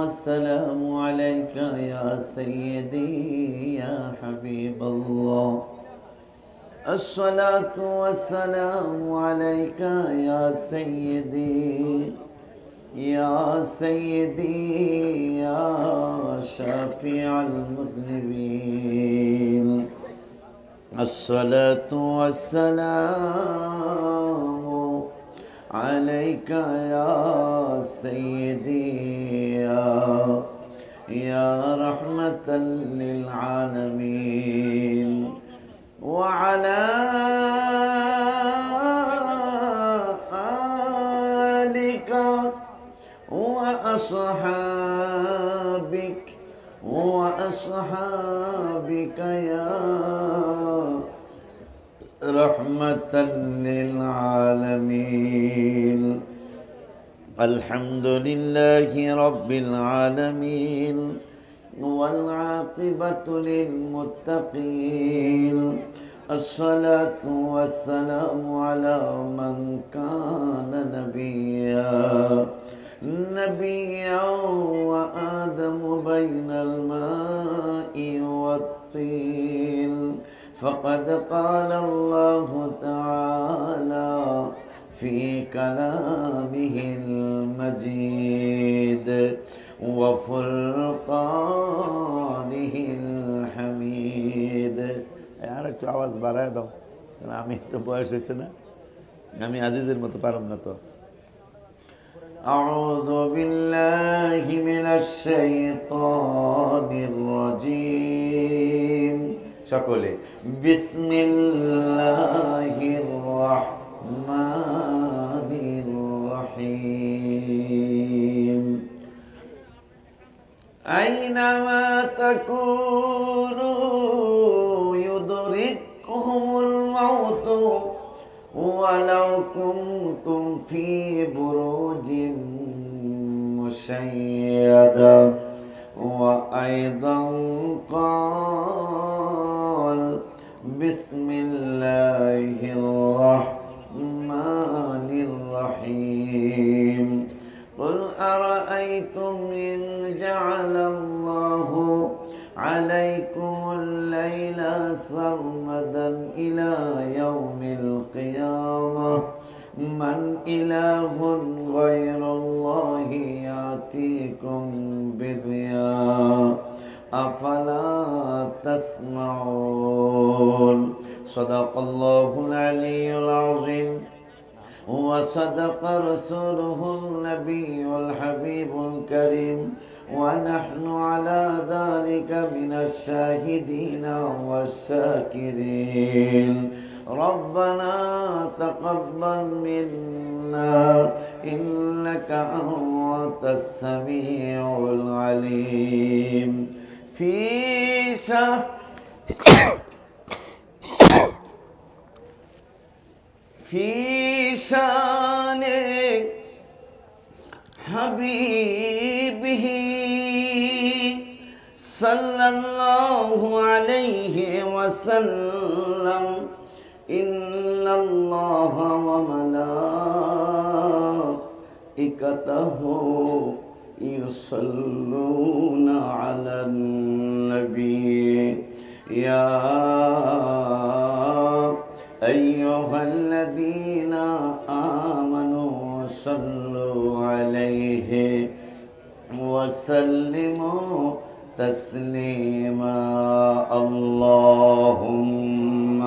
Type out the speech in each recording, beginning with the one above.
والسلام عليك يا سيدي يا حبيب الله. الصلاة والسلام عليك يا سيدي يا سيدي يا شافع المذنبين. الصلاة والسلام عليك يا سيدي يا رحمة للعالمين. وعلى آلك وأصحابك يا رحمة للعالمين. الحمد لله رب العالمين والعاقبة للمتقين. الصلاة والسلام على من كان نبيا وآدم بين الماء والطين. فقد قال الله تعالى في كلامه المجيد وفرقانه الحميد. আর একটু আওয়াজ বাড়ায় দাও, আমি তো বয়স হয়েছে না, আমি আজিজের মতো পারব না তো। أعوذ بالله من الشيطان الرجيم. সকলে বিসমিল্লাহির রহমানির রহিম। আইনামা তাকুনু ইউদরিকুহুমুল মাউত ওয়ালাউ কুনতুম ফি বুরুজিন মুশাইয়াদা। وأيضا قال بسم الله الرحمن الرحيم. قل أرأيتم إن جعل الله عليكم الليل سرمدا إلى يوم القيامة من إله غير الله يأتيكم بضياء أفلا تسمعون. صدق الله العلي العظيم وصدق رسوله النبي الحبيب الكريم ونحن على ذلك من الشاهدين والشاكرين. ربنا تقبل منا إنك أنت السميع العليم. في شان حبيبه صلى الله عليه وسلم إن الله وملائكته يصلون على النبي يا أيها الذين آمنوا صلوا عليه وسلموا تسليما. اللهم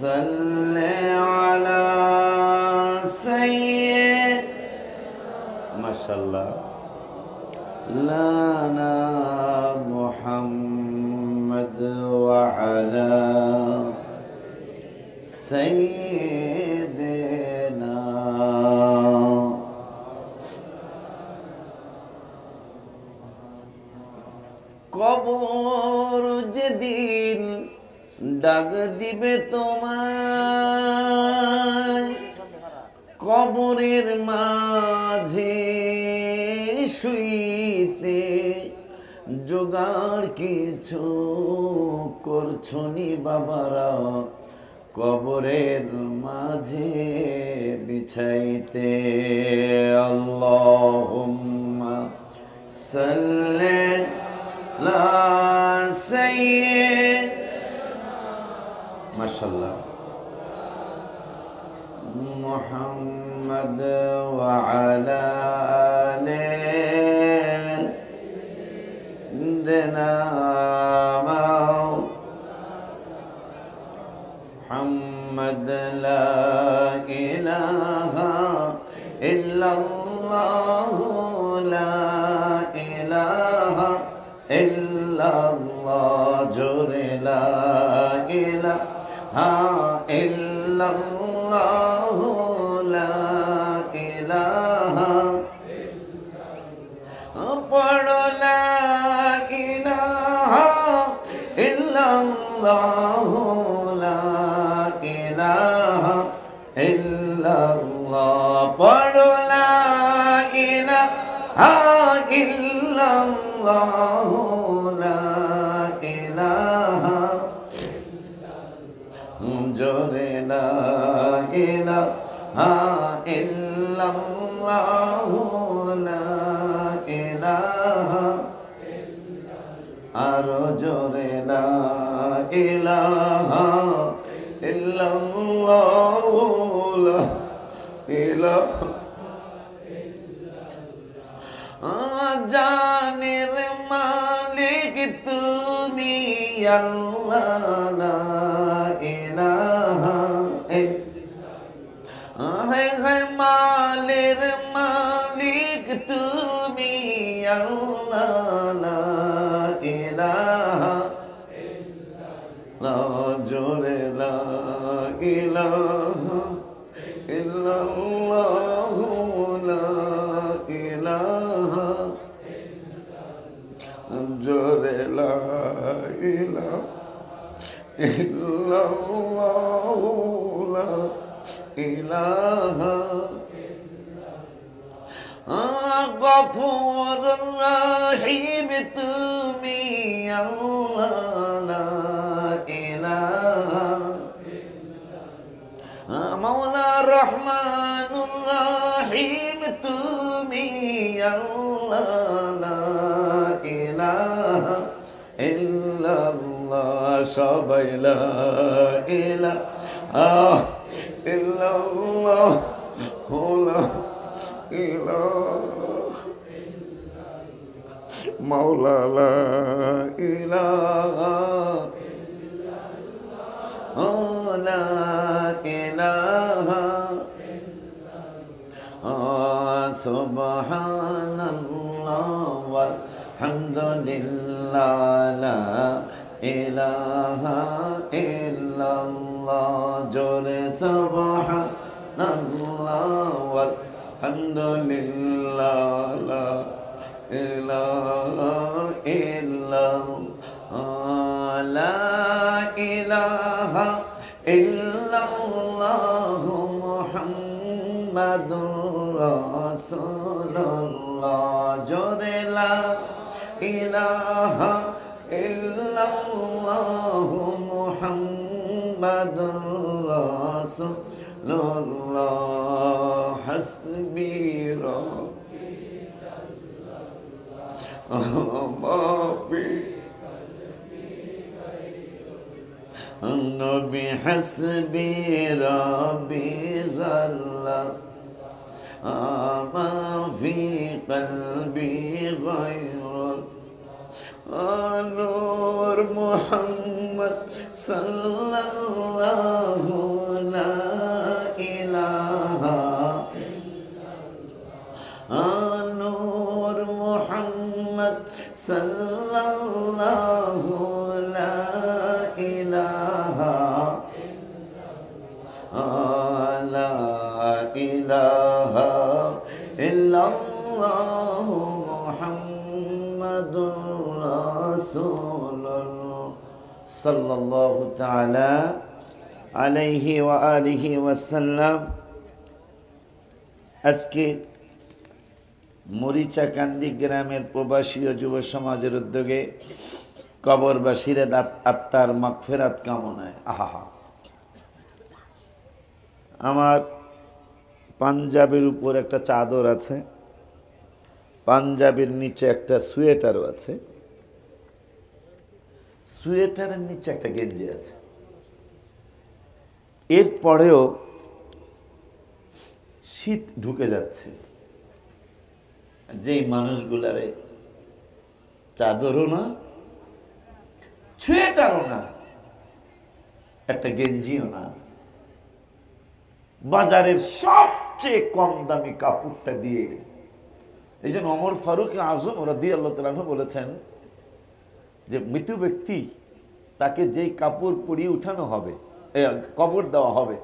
صل على سيدنا ما شاء الله لنا محمد وعلى سيدنا. কবর যেদিন ডাক দিবে তোমায়, কবরের মাঝে শুইতে জোগাড় কিছু করছো নি বাবারা, কবরের মাঝে বিছাইতে। আল্লাহুম্মা সাল্লি লা সাইয়্যিদ মাশাআল্লাহ মুহাম্মদ ওয়া আলা আলিহি محمد لا إله إلا الله لا إله إلا الله جل لا إله إلا الله لا إله পড় লা ইলাহা ইল্লাল্লাহ পড় লা ইলাহা ইল্লাল্লাহ লা ইলাহা জোরে লা ইলাহা ইল্লাল্লাহ লা ইলাহা আরো জোরে লা ইলাহা ইল্লাল্লাহ লা ইলাহা জানের মালিক তুমি আল্লাহ লা ইলাহা ইল্লাল্লাহ মালের মালিক তুমি আল্লাহ লা ইলাহা ইল্লাল্লাহ জোরে লা ইলাহা ইল্লাল্লাহ লা ইলাহা জোরে লা ইলাহা ইল্লাল্লাহ লা ইলাহা গফুর রহিম তুমি আল্লাহ লা ইলাহা মাওলা রহমানুর রহিম তুমি আল্লাহ লা ইলাহা ইল্লাল্লাহ সবাই লা ইলাহা ইল্লাল্লাহ লা ইলাহা মাওলা লা ইলাহা লা ইলাহা সুবহানাল্লাহ ওয়ালহামদুলিল্লাহ লা ইলাহা ইল্লাল্লাহ জোরে সুবহানাল্লাহ ওয়ালহামদুলিল্লাহ লা ইলাহা ইল্লাল্লাহ লা ইলাহা ইল্লাল্লাহ মুহাম্মাদুর রাসূলুল্লাহ জোরে লা ইলাহা ইল্লাল্লাহ মুহাম্মাদুর রাসূলুল্লাহ হাসবি রাব্বি النبي حسبي ربي جل ما في قلبي غير نور محمد صلى الله لا إله نور محمد صلى الله لا إله لا إله إلا الله محمد رسول الله صلى الله تعالى عليه وآله وسلم আজকে মরিচাকান্দি গ্রামের প্রবাসী ও যুব সমাজের উদ্যোগে কবরবাসীর আত্মার মাগফিরাত কামনায় আহা আমার পাঞ্জাবের উপর একটা চাদর আছে, পাঞ্জাবির নিচে একটা সোয়েটারও আছে, সোয়েটারের নিচে একটা গেঞ্জি আছে। এরপরেও শীত ঢুকে যাচ্ছে, যেই মানুষগুলারে চাদরও না, সোয়েটারও না, একটা গেঞ্জিও না, বাজারের সবচেয়ে কম দামি কাপড়টা দিয়ে। এই জন্য ওমর ফারুক আজম রাদিয়াল্লাহু তাআলা আনহু বলেছেন যে মৃত ব্যক্তি তাকে যেই কাপড় পরিয়ে উঠানো হবে, কবর দেওয়া হবে,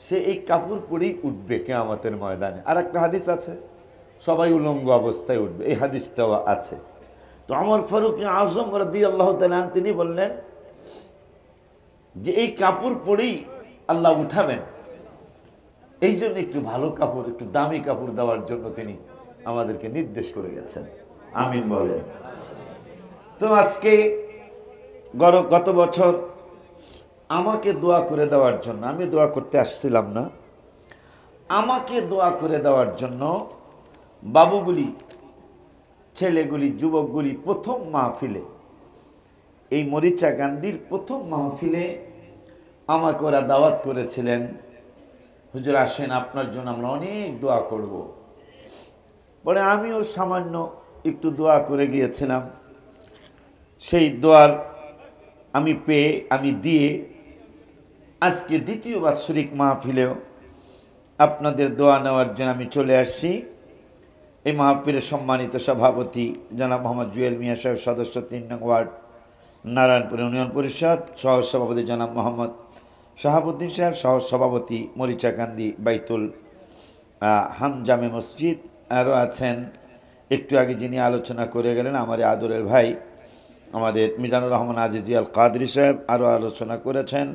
সে এই কাপড় পরেই উঠবে কিয়ামতের ময়দানে। আর একটা হাদিস আছে সবাই উলঙ্গ অবস্থায় উঠবে, এই হাদিসটাও আছে। তো ওমর ফারুক আজম রাদিয়াল্লাহু তাআলা তিনি বললেন যে এই কাপড় পরেই আল্লাহ উঠাবেন, এই জন্য একটু ভালো কাপড়, একটু দামি কাপড় দেওয়ার জন্য তিনি আমাদেরকে নির্দেশ করে গেছেন। আমিন বলেন। তো আজকে গত বছর আমাকে দোয়া করে দেওয়ার জন্য, আমি দোয়া করতে আসছিলাম না, আমাকে দোয়া করে দেওয়ার জন্য বাবুগুলি, ছেলেগুলি, যুবকগুলি প্রথম মাহফিলে, এই মরিচা গান্ধীর প্রথম মাহফিলে আমাকে ওরা দাওয়াত করেছিলেন, হুজুর আসেন আপনার জন্য আমরা অনেক দোয়া করব। পরে আমিও সামান্য একটু দোয়া করে গিয়েছিলাম। সেই দোয়ার আমি পেয়ে, আমি দিয়ে আজকে দ্বিতীয় বাৎসরিক মাহফিলেও আপনাদের দোয়া নেওয়ার জন্য আমি চলে আসছি। এই মাহফিলের সম্মানিত সভাপতি জনাব মোহাম্মদ জুয়েল মিয়া সাহেব, সদস্য ৩ নং ওয়ার্ড, নারায়ণপুর ইউনিয়ন পরিষদ, সহ সভাপতি জনাব মোহাম্মদ শাহাবুদ্দিন সাহেব, সহ সভাপতি মরিচাকান্দি বাইতুল হামজামে মসজিদ। আরও আছেন একটু আগে যিনি আলোচনা করে গেলেন আমার আদরের ভাই আমাদের মিজানুর রহমান আজিজি আল কাদরি সাহেব, আরও আলোচনা করেছেন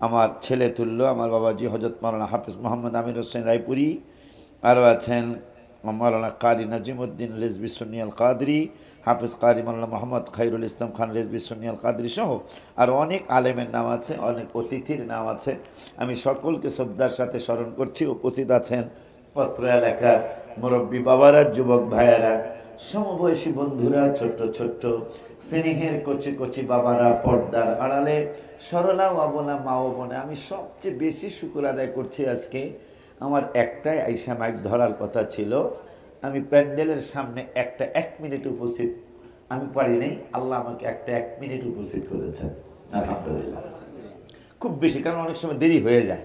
আমার ছেলে তুল্য আমার বাবাজি হজরত মাওলানা হাফিজ মোহাম্মদ আমির হোসেন রায়পুরি, আরও আছেন মাওলানা কারি নাজিমুদ্দিন রেজবি সুন্নি আল কাদরি, হাফিজ কারি মাওলানা মোহাম্মদ খাইরুল ইসলাম খান রেজবি সুন্নি আল কাদরি সহ আরও অনেক আলেমের নাম আছে, অনেক অতিথির নাম আছে। আমি সকলকে শ্রদ্ধার সাথে স্মরণ করছি। উপস্থিত আছেন পত্র এলাকার মুরব্বী বাবারা, যুবক ভাইয়েরা, সমবয়সী বন্ধুরা, ছোট্ট ছোট্ট স্নেহের কচি কচি বাবারা, পর্দার আড়ালে সরলা বাবনা, মা ও বোনে, আমি সবচেয়ে বেশি শুকর আদায় করছি আজকে আমার একটাই আইসা মাইক ধরার কথা ছিল, আমি প্যান্ডেলের সামনে একটা 1 মিনিট উপস্থিত আমি পারি নাই, আল্লাহ আমাকে একটা 1 মিনিট উপস্থিত করেছেন, আলহামদুলিল্লাহ। খুব বেশি, কারণ অনেক সময় দেরি হয়ে যায়,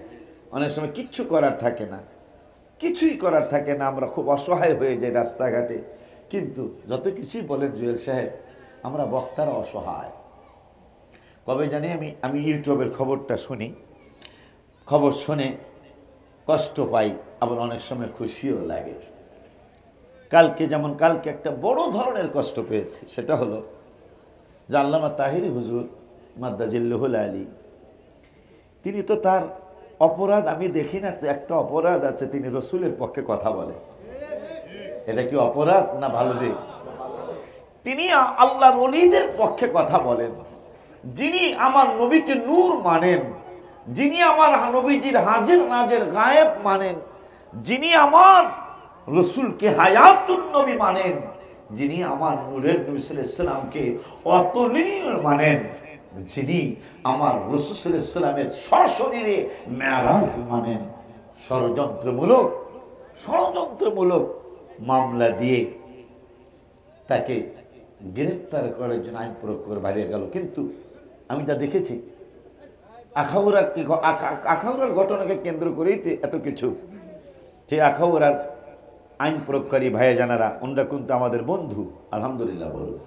অনেক সময় কিচ্ছু করার থাকে না, কিছুই করার থাকে না, আমরা খুব অসহায় হয়ে যাই রাস্তাঘাটে। কিন্তু যত কিছুই বলেন জুয়েল সাহেব, আমরা বক্তারা অসহায়। কবে জানি আমি ইউটিউবের খবরটা শুনি, খবর শুনে কষ্ট পাই, আবার অনেক সময় খুশিও লাগে। কালকে একটা বড় ধরনের কষ্ট পেয়েছি, সেটা হলো যে আল্লামা তাহিরি হুজুর মাদ্দাজিল্লুহুল আলী, তিনি তো তার অপরাধ আমি দেখি না, একটা অপরাধ আছে, তিনি রসুলের পক্ষে কথা বলে। এটা কি অপরাধ না ভালো দিক? তিনি আল্লাহর ওলিদের পক্ষে কথা বলেন, যিনি আমার নবীকে নূর মানেন, যিনি আমার নবীজির হাজির নাজের গায়েব মানেন, যিনি আমার রসুলকে হায়াতুন নবী মানেন, যিনি আমার নূরের নবী সাল্লাল্লাহু আলাইহি সাল্লামকে অতুলনীয় মানেন, যিনি আমার রাসূল সাল্লাল্লাহু আলাইহি সাল্লামের সশরীরে মেরাজ মানেন, ষড়যন্ত্রমূলক মামলা দিয়ে তাকে গ্রেফতার করার জন্য আইন প্রয়োগ করে বাইরে গেল। কিন্তু আমি যা দেখেছি আখাউড়ার ঘটনাকে কেন্দ্র করেই এত কিছু, যে আখাউড়ার আইন প্রয়োগকারী ভাইয়া জানারা, ওনারা কিন্তু আমাদের বন্ধু, আলহামদুলিল্লাহ বলুন।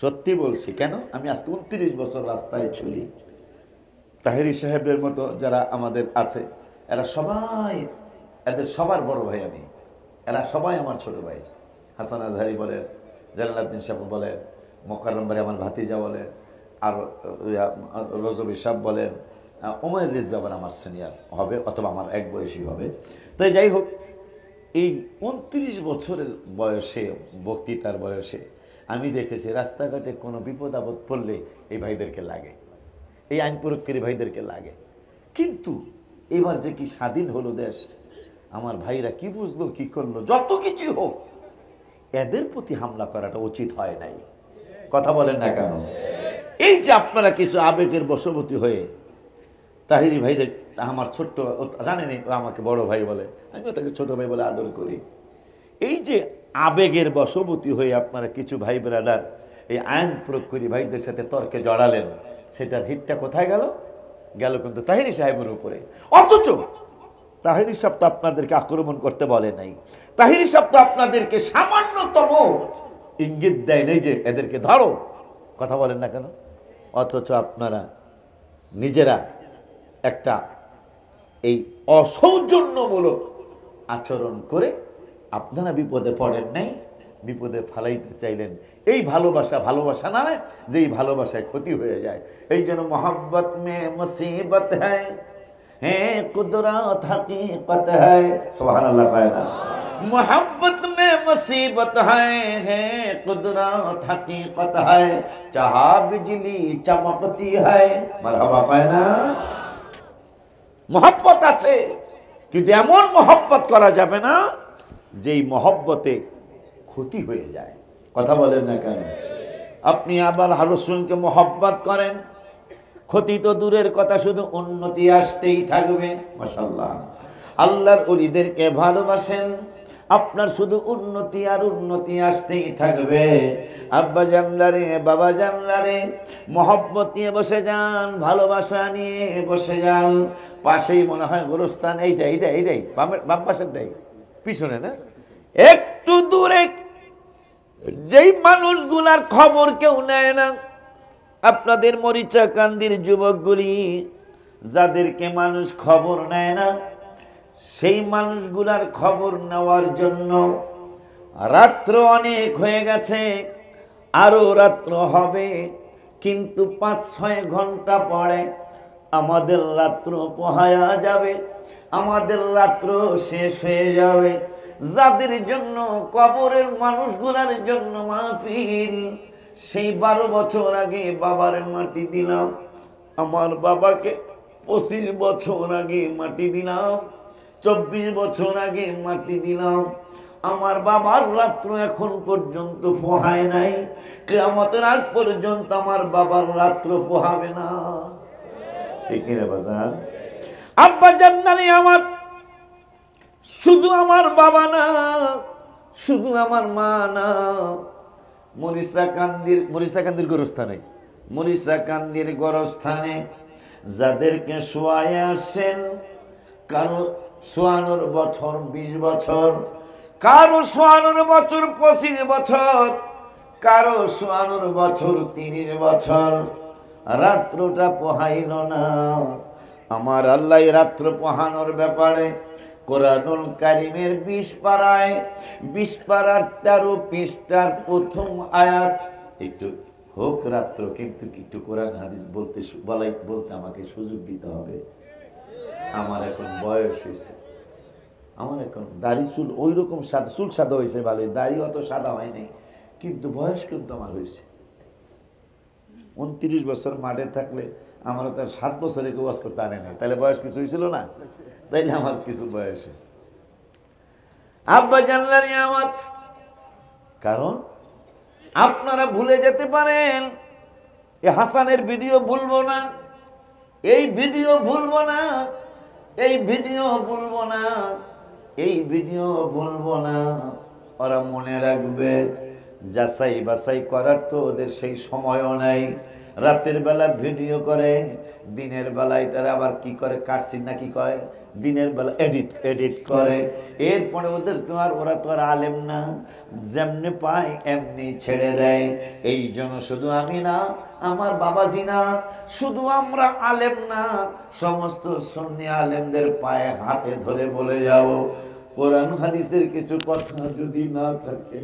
সত্যি বলছি, কেন আমি আজকে 29 বছর রাস্তায় চলি। তাহেরি সাহেবের মতো যারা আমাদের আছে, এরা সবাই, এদের সবার বড় ভাই আমি, এরা সবাই আমার ছোট ভাই। হাসান আজহারি বলেন, জালালউদ্দিন সাহেব বলেন, মোকাররম ভাই আমার ভাতিজা বলেন, আর রজবী সাহেব বলেন, ওমর রিজভী আবার আমার সিনিয়র হবে, অথবা আমার এক বয়সী হবে। তাই যাই হোক, এই 29 বছরের বয়সে, বক্তৃতার বয়সে আমি দেখেছি রাস্তাঘাটে কোনো বিপদ আপদ পড়লে এই ভাইদেরকে লাগে, এই আইন প্রয়োগকারী ভাইদেরকে লাগে। কিন্তু এবার যে কি স্বাধীন হলো দেশ, আমার ভাইরা কি বুঝলো, কি করলো, যত কিছু হোক, এদের প্রতি হামলা করাটা উচিত হয় নাই। কথা বলেন না কেন? এই যে আপনারা কিছু আবেগের বশবর্তী হয়ে, তাহিরি ভাইরে আমার ছোট্ট, জানেনি আমাকে বড় ভাই বলে, আমিও তাকে ছোট ভাই বলে আদর করি। এই যে আবেগের বশবর্তী হয়ে আপনারা কিছু ভাই ব্রাদার এই আইন প্রয়োগ করি ভাইদের সাথে তর্কে জড়ালেন, সেটার হিটটা কোথায় গেল? গেল কিন্তু তাহিরি সাহেবের উপরে। অথচ তাহিরি সাহেব তো আপনাদেরকে আক্রমণ করতে বলে নাই, তাহিরি সাহেব তো আপনাদেরকে সামান্যতম ইঙ্গিত দেয় নাই যে এদেরকে ধরো। কথা বলেন না কেন? অথচ আপনারা নিজেরা একটা এই অসৌজন্যমূলক আচরণ করে আপনারা বিপদে পড়েন নাই, বিপদে ফালাইতে চাইলেন। এই ভালোবাসা ভালোবাসা না, যে এই ভালোবাসায় ক্ষতি হয়ে যায়। এই জন্য মোহাব্বত মে মুসিবত হ্যায়, হ্যাঁ কুদরত হकीकत है, সুবহানাল্লাহ। পায়না मोहब्बत में मुसीबत है कुदरत हकीकत है, चाहा बिजली चमकती है, मरहबा। पायना मोहब्बत আছে, কিন্তু এমন মোহব্বত করা যাবে না যেই মোহব্বতে ক্ষতি হয়ে যায়। কথা বলেন না কেন? আপনি আবার রাসূলকে মোহব্বত করেন, ক্ষতি তো দূরের কথা, শুধু উন্নতি আসতেই থাকবে। মাশাআল্লাহ। আল্লাহর ওলিদেরকে ভালোবাসেন, আপনার শুধু উন্নতি আর উন্নতি আসতেই থাকবে। আব্বা জানলারে, বাবা জানলারে মোহব্বত নিয়ে বসে যান, ভালোবাসা নিয়ে বসে যান। পাশেই মনে হয় গোরস্থান, এইটাই বাম পাশেরটাই, পিছনে না, একটু দূরে যেই মানুষগুলার খবর কেউ নেয় না, আপনাদের মরিচাকান্দির যুবকগুলি যাদেরকে মানুষ খবর নেয় না, সেই মানুষগুলার খবর নেওয়ার জন্য রাত্র অনেক হয়ে গেছে, আরো রাত্র হবে, কিন্তু 5-6 ঘন্টা পরে আমাদের রাত্র পোহায়া যাবে, আমাদের রাত্র শেষ হয়ে যাবে। যাদের জন্য কবরের মানুষগুলার জন্য মাহফিল, সেই 12 বছর আগে বাবার মাটি দিলাম, আমার বাবাকে 25 বছর আগে মাটি দিলাম, 24 বছর আগে মাটি দিলাম, আমার বাবার রাত্র এখন পর্যন্ত পোহায় নাই, কিয়ামতের আগ পর্যন্ত আমার বাবার রাত্র পোহাবে না। ঠিক না বাজান? আব্বা জান্নারে আমার, শুধু আমার বাবা না, শুধু আমার মা না, মরিচাকান্দির গোরস্থানে, মরিচাকান্দির গোরস্থানে যাদেরকে শোয়ায় আসেন, কারো শোয়ানোর বছর 20 বছর, কারো শোয়ানোর বছর 25 বছর, কারো শোয়ানোর বছর 30 বছর, রাত্রটা পোহাইল না। আমার আল্লাহ রাত্র পোহানোর ব্যাপারে কোরআনুল কারীমের 20 পারায় 20 পারার 13 পৃষ্ঠার প্রথম আয়াত, একটু হোক রাত্র, কিন্তু একটু কোরআন হাদিস বলতে আমাকে সুযোগ দিতে হবে। আমার এখন বয়স হয়েছে, আমার এখন দাড়ি চুল ওই রকম সাদা, চুল সাদা হয়েছে ভালোই, দাড়ি অত সাদা হয় নাই, কিন্তু বয়স কিন্তু আমার হয়েছে। 29 বছর মাঠে থাকলে আমার তার 7 বছরে কেউ ওয়াজ করতে আনে নাই, তাহলে বয়স কিছু হয়েছিল না? তাইলে আমার কিছু বয়স হয়েছে। আব্বা জানলানি আমার, কারণ আপনারা ভুলে যেতে পারেন, এই হাসানের ভিডিও ভুলবো না, এই ভিডিও ভুলবো না, এই ভিডিও ভুলবো না, এই ভিডিও ভুলবো না। ওরা মনে রাখবে, যাচাই বাছাই করার তো ওদের সেই সময়ও নাই। রাতের বেলা ভিডিও করে, দিনের বেলায় তারা আবার কি করে, কাটছিন না কি কয়, দিনের বেলা এডিট করে। এরপরে ওরা তো আর আলেম না, যেমনি পায় এমনি ছেড়ে দেয়। এই জন্য শুধু আমি না, আমার বাবাজি না, শুধু আমরা আলেম না, সমস্ত সুন্নি আলেমদের পায়ে হাতে ধরে বলে যাব, কোরআন হাদিসের কিছু কথা যদি না থাকে,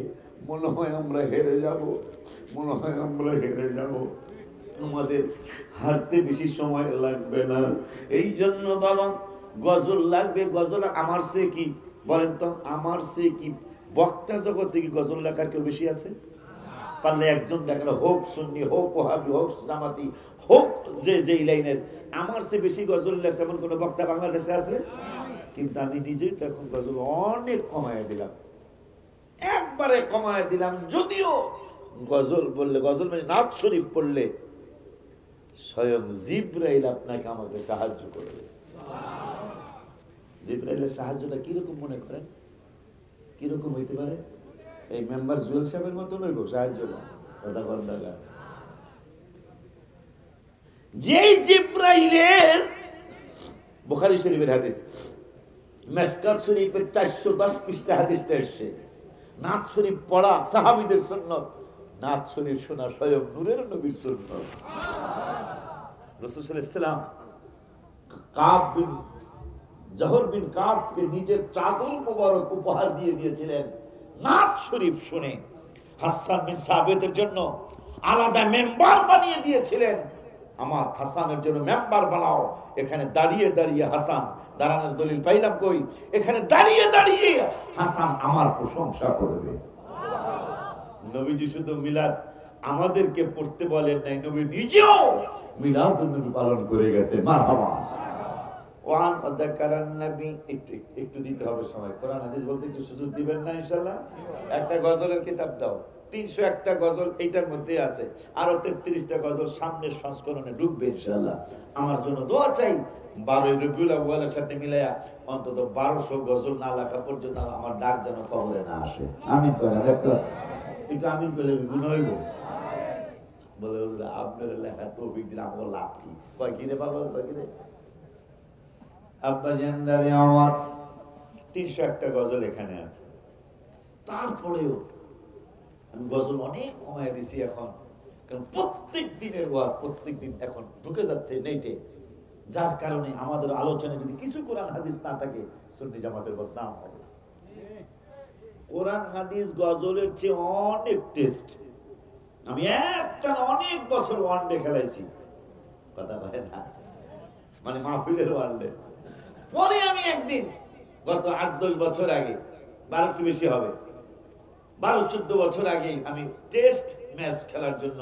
মনে হয় আমরা হেরে যাব, মনে হয় আমরা হেরে যাব। আমাদের হারতে বেশি সময় লাগবে না। এই জন্য বাবা গজল লাগবে, গজল আমার সে কি বলেন তো, আমার সে কি বক্তা জগতে কি গজল লেখার কেউ বেশি আছে? পারলে একজন দেখালো, হোক সুন্নি, হোক ওহাবি, হোক জামাতি, হোক যেই লাইনের, আমার সে বেশি গজল লেখছে এমন কোনো বক্তা বাংলাদেশে আছে? কিন্তু আমি নিজেই তো এখন গজল অনেক কমায় দিলাম, একবারে কমায় দিলাম। যদিও গজল বললে, গজল মানে নাথ শরীফ পড়লে স্বয়ং জিবরাইল আপনাকে আমাকে সাহায্য করবে। জিবরাইলের সাহায্যটা কিরকম মনে করেন? কিরকম হইতে পারে? এই মেম্বার জুয়েল সাহেবের মতো নইব সাহায্য না, কথা বল না। যেই জিবরাইলের, বুখারী শরীফের হাদিস, মিশকাত শরীফের 410 পৃষ্ঠা হাদিসটা এসেছে, নাথ শরীফ পড়া সাহাবীদের সুন্নাত, নাথ শরীফ শোনা স্বয়ং নূরের নবীর সুন্নাত। রাসূল সাল্লাল্লাহু আলাইহি ওয়াসাল্লাম কাব বিন জহর বিন কাবকে নিজের চাদর মোবারক উপহার দিয়ে দিয়েছিলেন নাথ শরীফ শুনে। হাসান বিন সাবিতের জন্য আলাদা মেম্বার বানিয়ে দিয়েছিলেন, আমার হাসানের জন্য মেম্বার বানাও। এখানে দাঁড়িয়ে দাঁড়িয়ে হাসান, দাঁড়ানোর দলিল পাইলাম কই? এখানে দাঁড়িয়ে দাঁড়িয়ে হাসান আমার প্রশংসা করবে। নবীজি শুধু মিলাদ আমাদেরকে পড়তে বলেন নাই, নবী নিজেও মিলাদুন নবী পালন করে গেছে। মারহাবা। ওয়ান আযাকারান নবী, একটু দিতে হবে সময়। কোরআন হাদিস বলতে একটু সুযোগ দিবেন না ইনশাআল্লাহ? একটা গজলের কিতাব দাও, 301টা গজল এইটার মধ্যে আছে, আরো 33টা গজল সামনের সংস্করণে ঢুকবে ইনশাআল্লাহ। আমার জন্য দোয়া চাই 12 রবিউল আউয়ালের সাথে মিলায়া অন্তত 1200 গজল না লেখা পর্যন্ত আমার ডাক যেন কবরে না আসে। আমিন করে দেখছো? একটু আমিন করলে গুনাহ হইব। বলে আপনার লেখা তৌফিক দিলে আমার লাভ কি? কয় কি রে বাবা, কয় কি রে আব্বা জানদারে, আমার 301টা গজল এখানে আছে। তারপরেও আমি গজল অনেক কমায় দিছি এখন, কারণ প্রত্যেক দিনের ওয়াজ প্রত্যেক দিন এখন ঢুকে যাচ্ছে নেটে, যার কারণে আমাদের আলোচনায় যদি কিছু কোরআন হাদিস না থাকে সুন্নি জামাতের বদনাম হবে। কোরআন হাদিস গজলের চেয়ে অনেক টেস্ট। আমি একটা অনেক বছর ওয়ানডে খেলাইছি, কথা বলে না, মানে মাহফিলের ওয়ানডে। পরে আমি একদিন গত 8-10 বছর আগে, 12 একটু বেশি হবে, 12-14 বছর আগে আমি টেস্ট ম্যাচ খেলার জন্য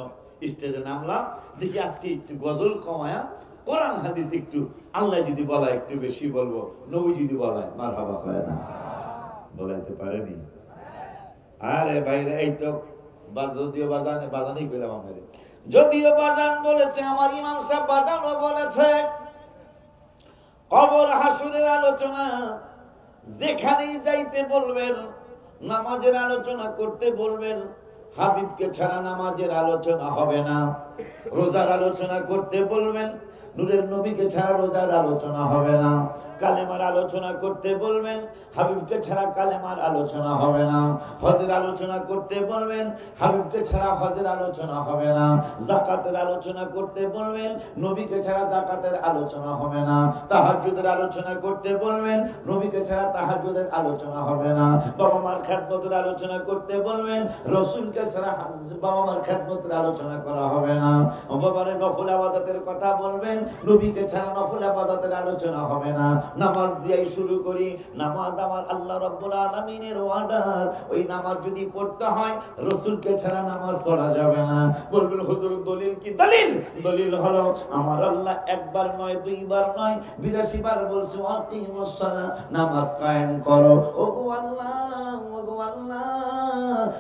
স্টেজে নামলাম। দেখি আজকে একটু গজল কমায়া কোরআন হাদিস একটু, আল্লাহ যদি বলা একটু বেশি বলবো, নবী যদি বলায় মারহাবা হয় না, বলাইতে পারেনি। আরে ভাইরে, এই তো যদিও বাজানই পেলাম আমাদের, যদিও বাজান বলেছে, আমার ইমাম সাহেব বাজানও বলেছে, কবর হাসুরের আলোচনা যেখানেই যাইতে বলবেন, নামাজের আলোচনা করতে বলবেন, হাবিবকে ছাড়া নামাজের আলোচনা হবে না। রোজার আলোচনা করতে বলবেন, নূরের নবীকে ছাড়া রোজার আলোচনা হবে না। কালেমার আলোচনা করতে বলবেন, হাবিবকে ছাড়া কালেমার আলোচনা হবে না। হজের আলোচনা করতে বলবেন, হাবিবকে ছাড়া হজের আলোচনা হবে না। যাকাতের আলোচনা করতে বলবেন, নবীকে ছাড়া যাকাতের আলোচনা হবে না। তাহাজ্জুদের আলোচনা করতে বলবেন, নবীকে ছাড়া তাহাজ্জুদের আলোচনা হবে না। বাবা মার খেদমতের আলোচনা করতে বলবেন, রাসূলকে ছাড়া বাবা মার খেদমতের আলোচনা করা হবে না। বাবার নফল ইবাদতের কথা বলবেন, নবীকে ছাড়া নফল ইবাদতের আলোচনা হবে না। নামাজ দিয়েই শুরু করি, নামাজ আমার আল্লাহ রাব্বুল আলামিনের অর্ডার, ওই নামাজ যদি পড়তে হয় রাসূলকে ছাড়া নামাজ পড়া যাবে না। বলবেন হুজুর দলিল কি? দলিল দলিল হলো আমার আল্লাহ একবার নয়, দুইবার নয়, 82 বার বলছে ওয়াকিমুস সালাহ, নামাজ কায়েম করো। ওগো আল্লাহ, ওগো আল্লাহ,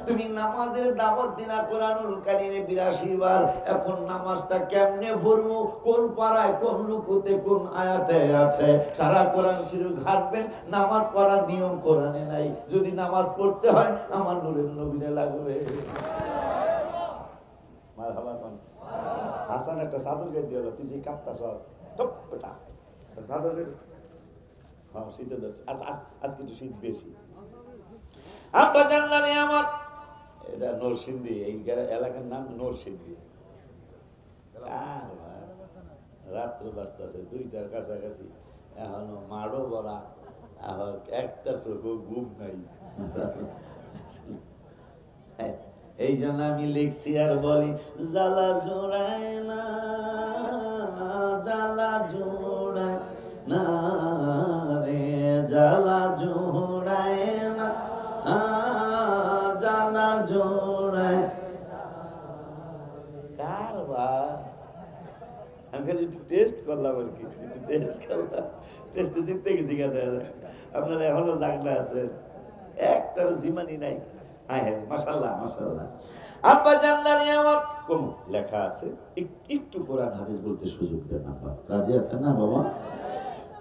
তুমি নামাজের দাওয়াত দিলা কোরআনুল কারীমে 82 বার, এখন নামাজটা কেমনে পড়বো, কোন পারায় কোন রুকুতে কোন আয়াতে আছে, সারা কোরআন শরীফ ঘাটবেন, নামাজ পড়ার নিয়ম কোরআনে নাই। যদি নামাজ পড়তে হয় আমার নূরের নবীরে লাগবে। মারহাবা কোন হাসান একটা চাদর গায়ে দিল, তুই যে কাঁপতাছ টপ বেটা চাদর গায়ে। হ্যাঁ শীতে ধরছে, আজকে একটু শীত বেশি। আব্বা জানলারে আমার, এটা নরসিংদী, এই এলাকার নাম নরসিংদী। রাত্র বাজতেছে 2টার কাছাকাছি, এখনো মাড়ো ভরা, আবার একটা চোখও ঘুম নাই। এই জন্য আমি লিখছি আর বলি, জ্বালা জোড়ায় না, জ্বালা জোড়ায় না রে, জ্বালা জোড়ায় না, জ্বালা জোড়ায়। কারবার আমি খালি একটু টেস্ট করলাম আর কি, একটু টেস্ট করলাম, টেস্টে জিততে গেছি। আপনারা এখনো জাগনা আছেন, একটারও জিমানি নাই। হ্যাঁ হ্যাঁ, মাশাআল্লাহ মাশাআল্লাহ। আব্বা জানলানি আমার কোন লেখা আছে, একটু কোরআন হাদিস বলতে সুযোগ দেন আব্বা, রাজি আছেন না বাবা?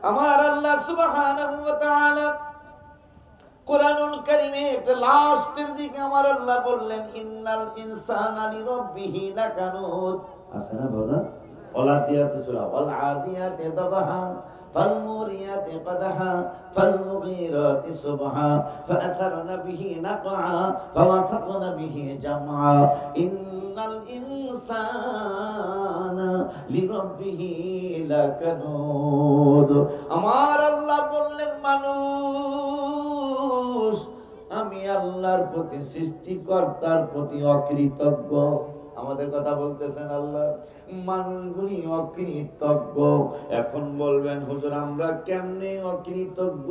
আমার আল্লাহ সুবহানাহু ওয়া তাআলা কোরআনুল কারীমে একটা লাস্টের দিকে আমার আল্লাহ বললেন, ইন্নাল ইনসানা লিরাব্বিহি লাকানুত। আছে না বাবা? ওয়ালাদিয়াতি সূরা, ওয়াল আদিয়াতি দাবহা, ফাল মুরিয়াতি কদহা, ফাল মুগীরাতি সুবহা, ফাআথারনা বিহি নাকআ, ফাওয়াসাকনা বিহি জামআ, ইন্নাল ইনসানা লিরাব্বিহি লাকানুত। আমার আল্লাহ বললেন, মানুষ আমি আল্লাহর প্রতি, সৃষ্টিকর্তার প্রতি অকৃতজ্ঞ। আমাদের কথা বলতেছেন আল্লাহ, মানুষগুলি অকৃতজ্ঞ। এখন বলবেন হুজুর আমরা কেমনে অকৃতজ্ঞ?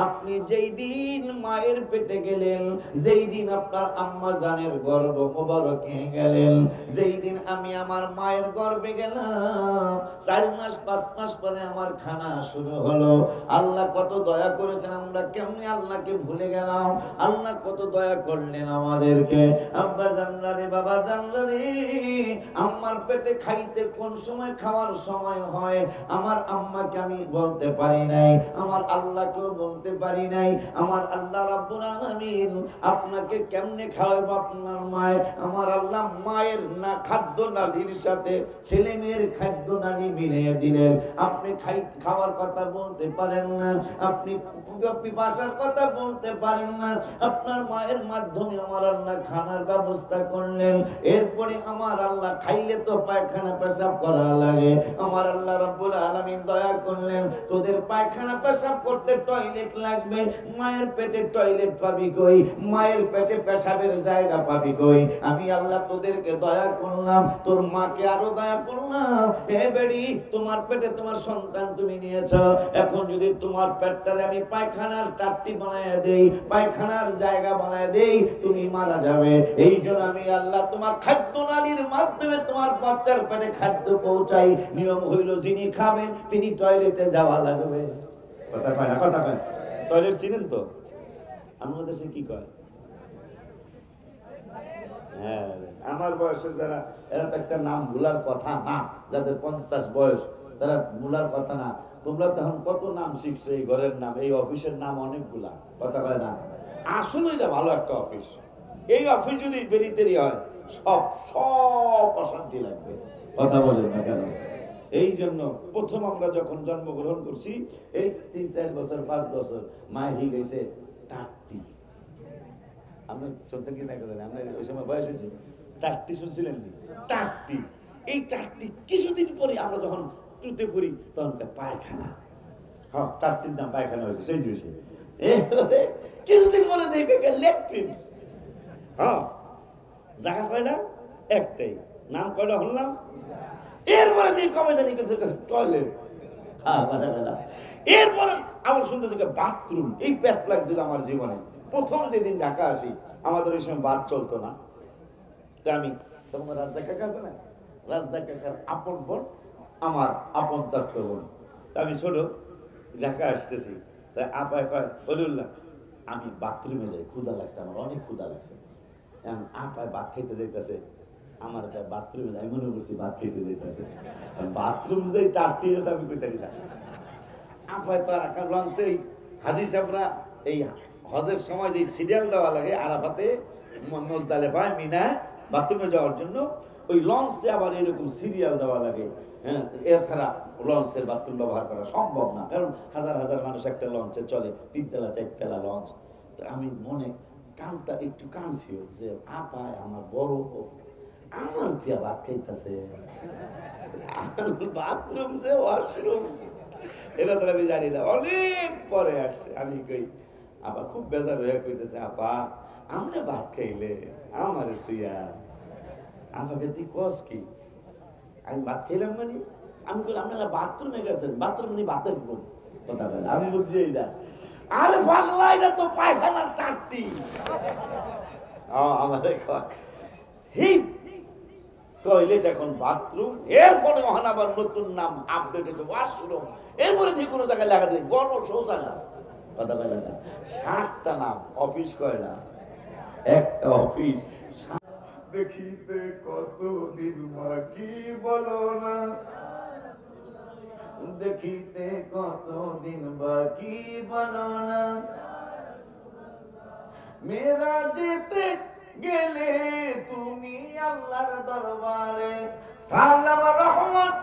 আপনি যেই দিন মায়ের পেটে গেলেন, যেই দিন আপনার আম্মা জানের গর্ভ মোবারকে গেলেন, যেই দিন আমি আমার মায়ের গর্ভে গেলাম, 4 মাস 5 মাস পরে আমার খানা শুরু হলো। আল্লাহ কত দয়া করেছেন, আমরা কেমনে আল্লাহকে ভুলে গেলাম? আল্লাহ কত দয়া করলেন আমাদেরকে। আব্বা জানলারে, বাবা জানলারে, আম্মার পেটে খাইতে কোন সময় খাওয়ার সময় হয় আমার আম্মাকে আমি বলতে পারি নাই, আমার আল্লাহকেও বলতে পারি নাই। আমার আল্লাহ রাব্বুল আলামিন আপনাকে কেমনে খাওয়াবো আপনার মায়ের? আমার আল্লাহ মায়ের না খাদ্য নালীর সাথে ছেলে মেয়ের খাদ্য নালী মিলিয়ে দিলেন। আপনি খাওয়ার কথা বলতে পারেন না, আপনি পিপাসার কথা বলতে পারেন না, আপনার মায়ের মাধ্যমে আমার আল্লাহ খানার ব্যবস্থা করলেন। এরপরে আমার আল্লাহ খাইলে তো পায়খানা পেশাব করা লাগে। আমার আল্লাহ রাব্বুল আলামিন দয়া করলেন, তোদের পায়খানা পেশাব করতে টয়লেট লাগবে, মায়ের পেটে টয়লেট পাবি কই? মায়ের পেটে পেশাবের জায়গা পাবি কই? আমি আল্লাহ তোদেরকে দয়া করলাম, তোর মাকে আরো দয়া করলাম। হে বেড়ি, তোমার পেটে তোমার সন্তান তুমি নিয়েছো, এখন যদি তোমার পেটটারে আমি পায়খানার টাট্টি বানায় দেই, পায়খানার জায়গা বানায় দেই, তুমি মারা যাবে। এই জন্য আমি আল্লাহ তোমার খাদ্য নালীর মাধ্যমে তোমার বাচ্চার পেটে খাদ্য পৌঁছাই। নিয়ম হইল যিনি খাবেন তিনি টয়লেটে যাওয়া লাগবে। কথা কয় না, কথা কয়। টয়লেট চিনেন তো? আমাদের দেশে কি কয়? হ্যাঁ, আমার বয়সে যারা, এরা তো একটা নাম ভুলার কথা না, যাদের 50 বয়স তারা ভুলার কথা না। তোমরা তখন কত নাম শিখছো, এই ঘরের নাম, এই অফিসের নাম অনেকগুলা। কথা কয় না? আসলে এটা ভালো একটা অফিস। এই অফিস যদি দেরি দেরি হয় সব অশান্তি লাগবে। কথা বলেন না কেন? এই জন্য প্রথম আমরা যখন জন্মগ্রহণ করছি, এই 3-4 বছর 5 বছর মায়ের হয়ে গেছে টাট্টি। আপনি শুনছেন কি না? আপনার ওই সময় বয়স হয়েছে, টাট্টি শুনছিলেন? টাট্টি, এই টাট্টি কিছুদিন পরে আমরা যখন টুতে পড়ি তখন পায়খানা। হ্যাঁ, টাট্টির নাম পায়খানা হয়েছে সেই দিয়েছে। কিছুদিন পরে দেখে ল্যাট্রিন। হ্যাঁ, জায়গা কয়টা? একটাই, নাম কয়টা শুনলাম। এরপরে দিয়ে কবে জানি টয়লেট। হ্যাঁ, এরপরে আমার শুনতেছে বাথরুম। এই প্যাচ লাগছিল আমার জীবনে। প্রথম যেদিন ঢাকা আসি, আমাদের ওই সময় বাথ চলতো না। তো আমি তখন রাজ্জাক কাকা আছে না, রাজ্জাক কাকার আপন বোন, আমার আপন চাস্তো বোন। তা আমি ছোট ঢাকা আসতেছি, তাই আপায় কয়, বলিউল্লাহ আমি বাথরুমে যাই, ক্ষুধা লাগছে, আমার অনেক ক্ষুধা লাগছে। এখন আপায় ভাত খাইতে যাইতেছে, আমার বাথরুমে যাই, মনে করছি ভাত খাইতে যাইতেছে। বাথরুম যাই টাট্টি, আমি কইতারি না। আপায় তো আর লঞ্চে হাজি সাহেবরা এই হজের সময় যে সিরিয়াল দেওয়া লাগে আরাফাতে, মুজদালিফায়, মিনায় বাথরুমে যাওয়ার জন্য, ওই লঞ্চে আবার এরকম সিরিয়াল দেওয়া লাগে। হ্যাঁ, এছাড়া লঞ্চের বাথরুম ব্যবহার করা সম্ভব না, কারণ হাজার হাজার মানুষ একটা লঞ্চে চলে, 3 তলা 4 তলা লঞ্চ। তো আমি মনে কানটা একটু কানছিও যে আপায় আমার বড় হোক, আমার তিয়া ভাত খাইতেছে, বাথরুম যে ওয়াশরুম এটা তো আমি জানি না, অনেক পরে আসছে। আমি কই, আপা খুব বেজার হয়ে কইতেছে, আপা আমরা ভাত খাইলে আমার তুইয়া, আমাকে তুই কস কি? আমি ভাত খাইলাম মানে, আমি কইলাম আপনারা বাথরুমে গেছেন, বাথরুম মানে ভাতের রুম। কথা বলে আমি বুঝছি এইটা। আরে পাগলা, এটা তো পায়খানার টাট্টি। আমাদের এই টয়লেট এখন বাথরুম, এরপরে ওখানে আবার নতুন নাম আপডেট হয়েছে ওয়াশরুম। এরপরে যে কোনো জায়গায় লেখা যায় গণ শৌচাগার। কথা বলে না, 60টা নাম, অফিস কয় না। একটা অফিস। দেখিতে কতদিন বাকি বলো না, দেখিতে কতদিন বাকি বলো না, মেরা যেতে গেলে তুমি আল্লাহর দরবারে, সালাম রহমত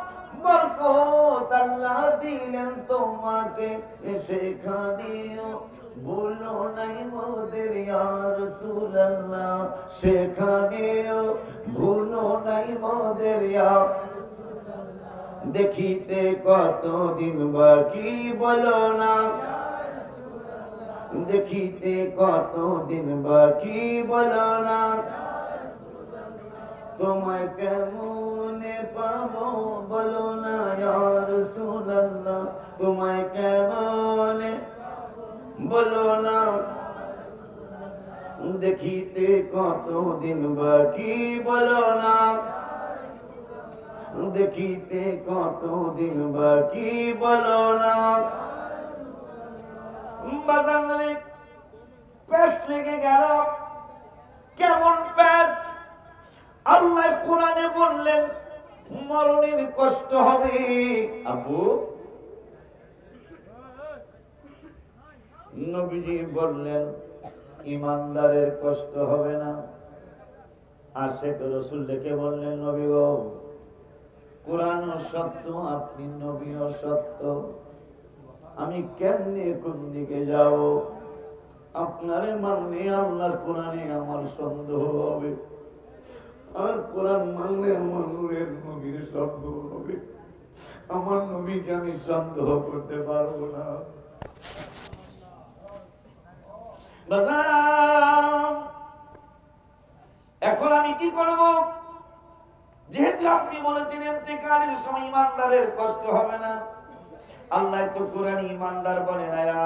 বরকত আল্লাহ দিলেন তোমাকে, সেখানেও ভুলো নাই মোদের ইয়া রাসূলুল্লাহ, সেখানেও ভুলো নাই মোদের ইয়া। দেখিতে কতদিন বাকি বলো না, দেখিতে কতদিন বাকি বলো না, তোমায় কেমনে পাবো বলো না ইয়া রাসূলুল্লাহ, তোমায় কেমনে বলো না, দেখিতে কতদিন বাকি বলো না, দেখিতে কতদিন বাকি বলো না। বাজারে প্যাস লেগে গেল। কেমন প্যাস? আল্লাহ কোরআনে বললেন মরণের কষ্ট হবে। আবু নবীজি বললেন ইমানদারের কষ্ট হবে না। আশেক রাসূল ডেকে বললেন নবী গো, কোরআন সত্য, আপনি নবীও সত্য, আমি কেমনে কোন দিকে যাব? আপনারে মানলে আল্লাহর কোরআনে আমার সন্দেহ হবে, আর কোরআন মানলে আমার নূরের নবীর সন্দেহ হবে। আমার নবীকে আমি সন্দেহ করতে পারবো না। এখন আমি কি করব? যেহেতু আপনি বলেছেন ইন্তেকালের সময় ইমানদারের কষ্ট হবে না, আল্লাহ তো কোরআনে ইমানদার বলে না,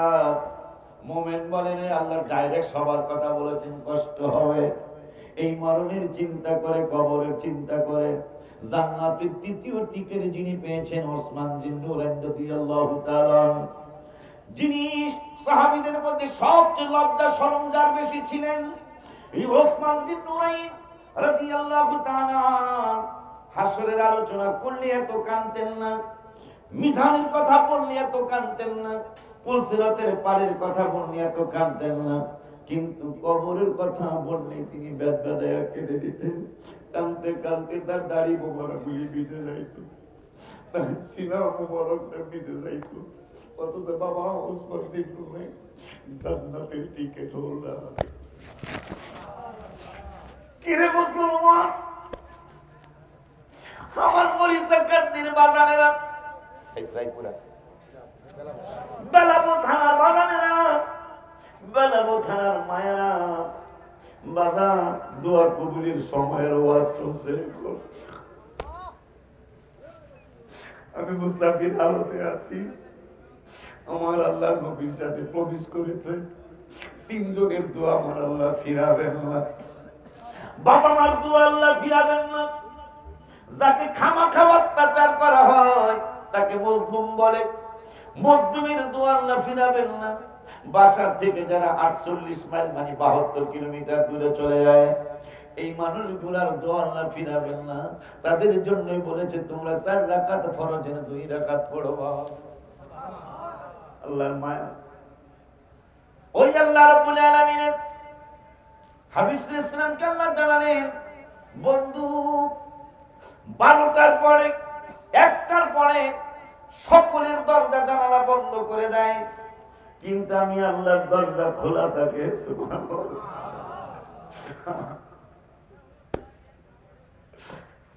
মুমিন বলে না, আল্লাহ ডাইরেক্ট সবার কথা বলেছেন কষ্ট হবে। এই মরণের চিন্তা করে, কবরের চিন্তা করে, জান্নাতের তৃতীয় টিকেট যিনি পেয়েছেন ওসমান জিন্নুরাইন রাদিয়াল্লাহু তাআলা, যিনি সাহাবীদের মধ্যে সবচেয়ে লজ্জা শরম যার বেশি ছিলেন, এই ওসমান জিন্নুরাইন রাদিয়াল্লাহু তাআলা হাসরের আলোচনা করলে এত কাঁদতেন না, মিজানের কথা বললে এত কাঁদতেন না, পুলসিরাতের পারের কথা বললে এত কাঁদতেন না, কিন্তু কবরের কথা বললে তিনি বেদবেদায়া কেঁদে দিতেন। কাঁদতে কাঁদতে তার দাড়ি মোবারকগুলি ভিজে যাইত, তার সিনা মোবারকটা ভিজে যাইত। অথচ বাবা ওসমান জিন্নুরাইন জান্নাতের টিকেট হোল্ডার। কিরে মুসলমান, আমার মরিচাকান্দির বাজানেরা, বেলাবো থানার বাজানেরা, বেলাবো থানার মায়েরা, বাজার দোয়া কবুলের সময়ের ওয়াজ চলছে। আমি মুসাফির হালতে আছি, আমার আল্লাহ নবীর সাথে প্রবেশ করেছে। তিনজনের দোয়া আমার আল্লাহ ফিরাবেন না, বাবা মার দোয়া আল্লাহ ফিরাবেন না। যাকে খামাখা অত্যাচার করা হয় তাকে মজলুম বলে, মজলুমের দোয়া আল্লাহ ফিরাবেন না। বাসার থেকে যারা 48 মাইল মানে 72 কিলোমিটার দূরে চলে যায়, এই মানুষগুলার দোয়া আল্লাহ ফিরাবেন না। তাদের জন্যই বলেছে তোমরা 4 রাকাত ফরজের 2 রাকাত পড়বা। আল্লাহর মায়া, ওই আল্লাহ রাব্বুল আলামিনের হাবিব সাল্লাল্লাহু আলাইহি ওয়াসাল্লামকে আল্লাহ জানালেন বন্ধু 12টার পরে 1টার পরে সকলের দরজা জানালা বন্ধ করে দেয়, কিন্তু আমি আল্লাহর দরজা খোলা থাকে। সুবহানাল্লাহ।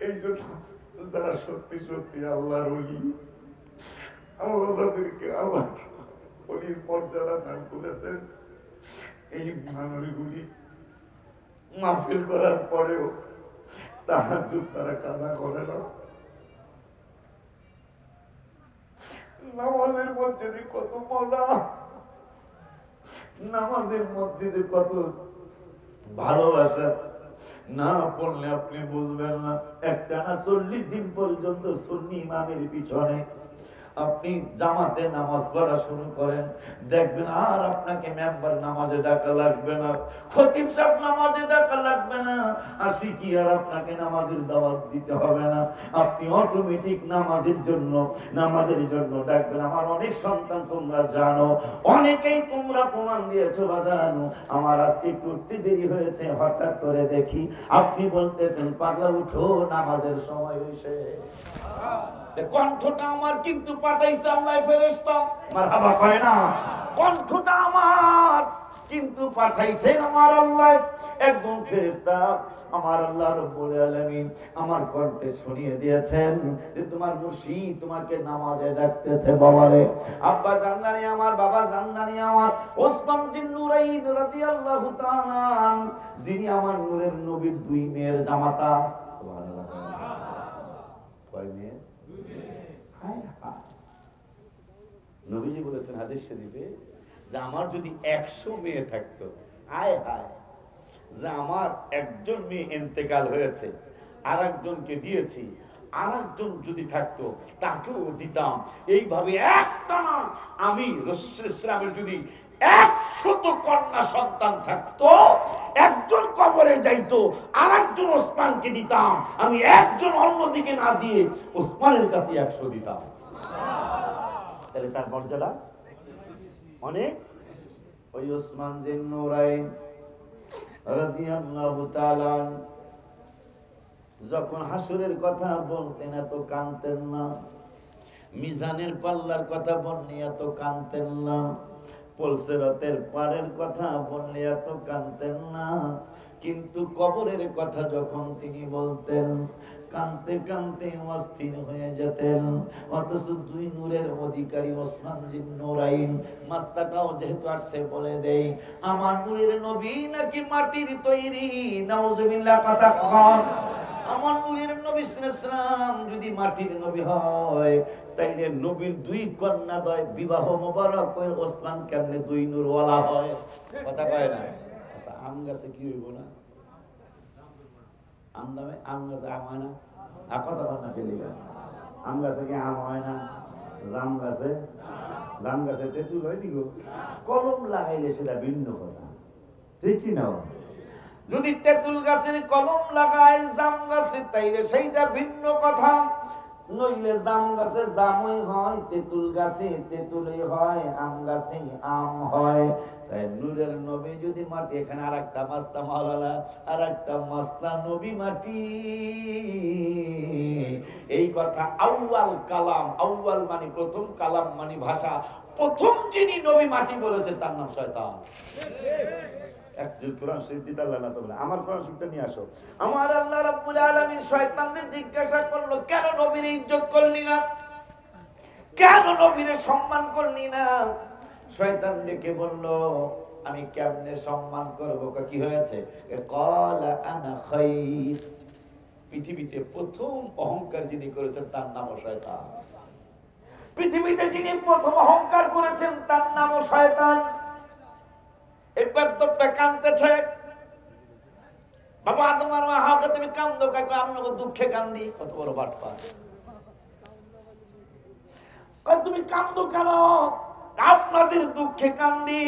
এই জন্য যারা সত্যি সত্যি আল্লাহর ওলি, আল্লাহ তাদেরকে আল্লাহ ওলির মর্যাদা দান করেছেন, এই মানুষগুলি মাহফিল করার পরেও তাহাজ্জুদ তারা কাজা করে না। নামাজের মধ্যে যে কত মজা, নামাজের মধ্যে যে কত ভালোবাসা, না পড়লে আপনি বুঝবেন না। একটানা 40 দিন পর্যন্ত সুন্নি ইমামের পিছনে আপনি জামাতে নামাজ পড়া শুরু করেন, দেখবেন আর আপনাকে মেম্বার নামাজে ডাকা লাগবে না, খতিব সাহেব নামাজে ডাকা লাগবে না, আসি কি আর আপনাকে নামাজের দাওয়াত দিতে হবে না। আপনি অটোমেটিক নামাজের জন্য ডাকবেন। আমার অনেক সন্তান তোমরা জানো, অনেকেই তোমরা প্রমাণ দিয়েছো বাজানো। আমার আজকে একটু উঠতে দেরি হয়েছে, হঠাৎ করে দেখি আপনি বলতেছেন পাগলা উঠো, নামাজের সময় হয়েছে। কণ্ঠটা আমার কিন্তু পাঠাইছে আল্লাহ ফেরেশতা, মারহাবা করে না। কণ্ঠটা আমার কিন্তু পাঠাইছেন আমার আল্লাহ একদম ফেরেশতা। আমার আল্লাহ রব্বুল আলামিন আমার কণ্ঠে শুনিয়ে দিয়েছেন যে তোমার মুর্শিদ তোমাকে নামাজে ডাকতেছে। বাবারে, আব্বা জান্নানি আমার, বাবা জান্নানি আমার, ওসমান জিন নুরাইন রাদিয়াল্লাহু তাআলা যিনি আমার নূরের নবীর দুই মেয়ের জামাতা। সুবহানাল্লাহ। কয় মেয়ে? নবীজি বলেছেন হাদিস শরীফে যে আমার যদি 100 মেয়ে থাকতো, হায় হায়, যে আমার একজন মেয়ে ইন্তেকাল হয়েছে, আর একজনকে দিয়েছি, আর একজন যদি থাকতো তাকেও দিতাম। এইভাবে একটানা আমি রাসূল সাল্লাল্লাহু আলাইহি ওয়াসাল্লামের যদি 100 কন্যা সন্তান থাকতো, একজন কবরে যাইতো, আর একজন ওসমানকে দিতাম। আমি একজন অন্যদিকে না দিয়ে ওসমানের কাছে 100 দিতাম। তাহলে তার মর্যাদা অনেক। ওই ওসমান জিন নুরাইন রাদিয়াল্লাহু তাআলা যখন হাসরের কথা বলতেন এত কাঁদতেন না, মিজানের পাল্লার কথা বললে এত কাঁদতেন না, পুলসিরাতের পাড়ের কথা বললে এত কাঁদতেন না, কিন্তু কবরের কথা যখন তিনি বলতেন কাঁদতে কাঁদতে অস্থির হয়ে যেতেন। অথচ দুই নূরের অধিকারী ওসমান জিন নুরাইন মাস্তাটাও যেহেতু আসছে বলে দেই, আমার নূরের নবী নাকি মাটির তৈরি? নাউজুবিল্লাহ কথা কন। আমার নূরের নবী সাল্লাল্লাহু আলাইহি ওয়াসাল্লাম যদি মাটির নবী হয়, তাইলে নবীর দুই কন্যাদ্বয় বিবাহ মোবারক করে ওসমান কেমনে দুই নূর ওয়ালা হয়? কথা কয় না। আচ্ছা, আম গাছে কি হইব না? আম দামে আম গাছে আম হয় না? কথা বল না ফেলি গা। আম গাছে কি আম হয় না? জাম গাছে তেঁতুল হয় নি গো? কলম লাগাইলে সেটা ভিন্ন কথা, ঠিক কি না? যদি তেঁতুল গাছের কলম লাগায় জাম গাছে, তাইলে সেইটা ভিন্ন কথা। নইলে জাম গাছে জামই হয়, তেঁতুল গাছে তেঁতুলই হয়, আম গাছে আম হয়। তাই নূরের নবী যদি মাটি, এখানে আর একটা মাস্তা মাওলানা, আর একটা মাস্তা নবী মাটি। এই কথা আউয়াল কালাম, আউয়াল মানে প্রথম, কালাম মানে ভাষা। প্রথম যিনি নবী মাটি বলেছেন তার নাম শয়তান। একজন কোরআন শরীফ দিতে আল্লাহ না, তোমরা আমার কোরআন শরীফটা নিয়ে আসো। আমার আল্লাহ রাব্বুল আলামিন শয়তানকে জিজ্ঞাসা করলো, কেন নবীর ইজ্জত করলি না, কেন নবীর সম্মান করলি না? শয়তান ডেকে বলল, আমি কেমনে সম্মান করব? কি হয়েছে? ক্বালা আনা খায়র। পৃথিবীতে প্রথম অহংকার যিনি করেছেন তার নামও শয়তান। পৃথিবীতে যিনি প্রথম অহংকার করেছেন তার নামও শয়তান। এই বেদ্যপটা কাঁদতেছে, বাবা আদম আর মা হাওয়াকে তুমি কান্দো কাকু? আপনাকে দুঃখে কান্দি। কত বড় বাটপার! তুমি কান্দো কেন? আপনাদের দুঃখে কান্দি।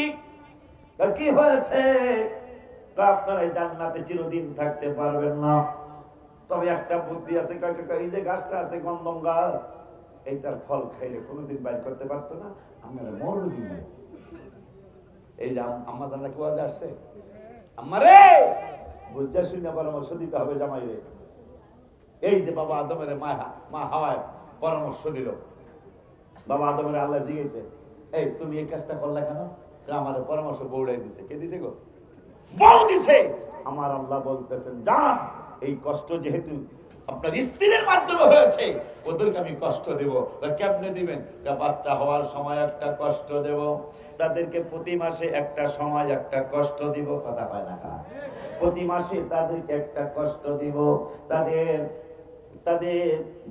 কি হয়েছে? আপনারা জান্নাতে চিরদিন থাকতে পারবেন না, তবে একটা বুদ্ধি আছে। এই যে গাছটা আছে গন্ধম গাছ, এইটার ফল খাইলে কোনোদিন বাইর করতে পারতো না, আমরা মরদিন। এই যে আম্মা জানলা কি ওয়াজে আসছে, আম্মারে বুঝা শুনে পরামর্শ দিতে হবে জামাই রে। এই যে বাবা আদমের মা হাওয়ায় পরামর্শ দিল, বাবা আদমের আল্লাহ জিজ্ঞেসে, এই তুমি এই কাজটা করলে কেন? আমার পরামর্শ বউড়াই দিছে। কে দিছে গো? বউ দিছে। আমার আল্লাহ বলতেছেন, যান, এই কষ্ট যেহেতু আপনার স্ত্রীর মাধ্যমে হয়েছে, ওদেরকে আমি কষ্ট দেব। কেমনে দিবেন? বাচ্চা হওয়ার সময় একটা কষ্ট দেব, তাদেরকে প্রতি মাসে একটা সময় একটা কষ্ট দিব। কথা হয় না? প্রতি মাসে তাদেরকে একটা কষ্ট দিব। তাদের তাদের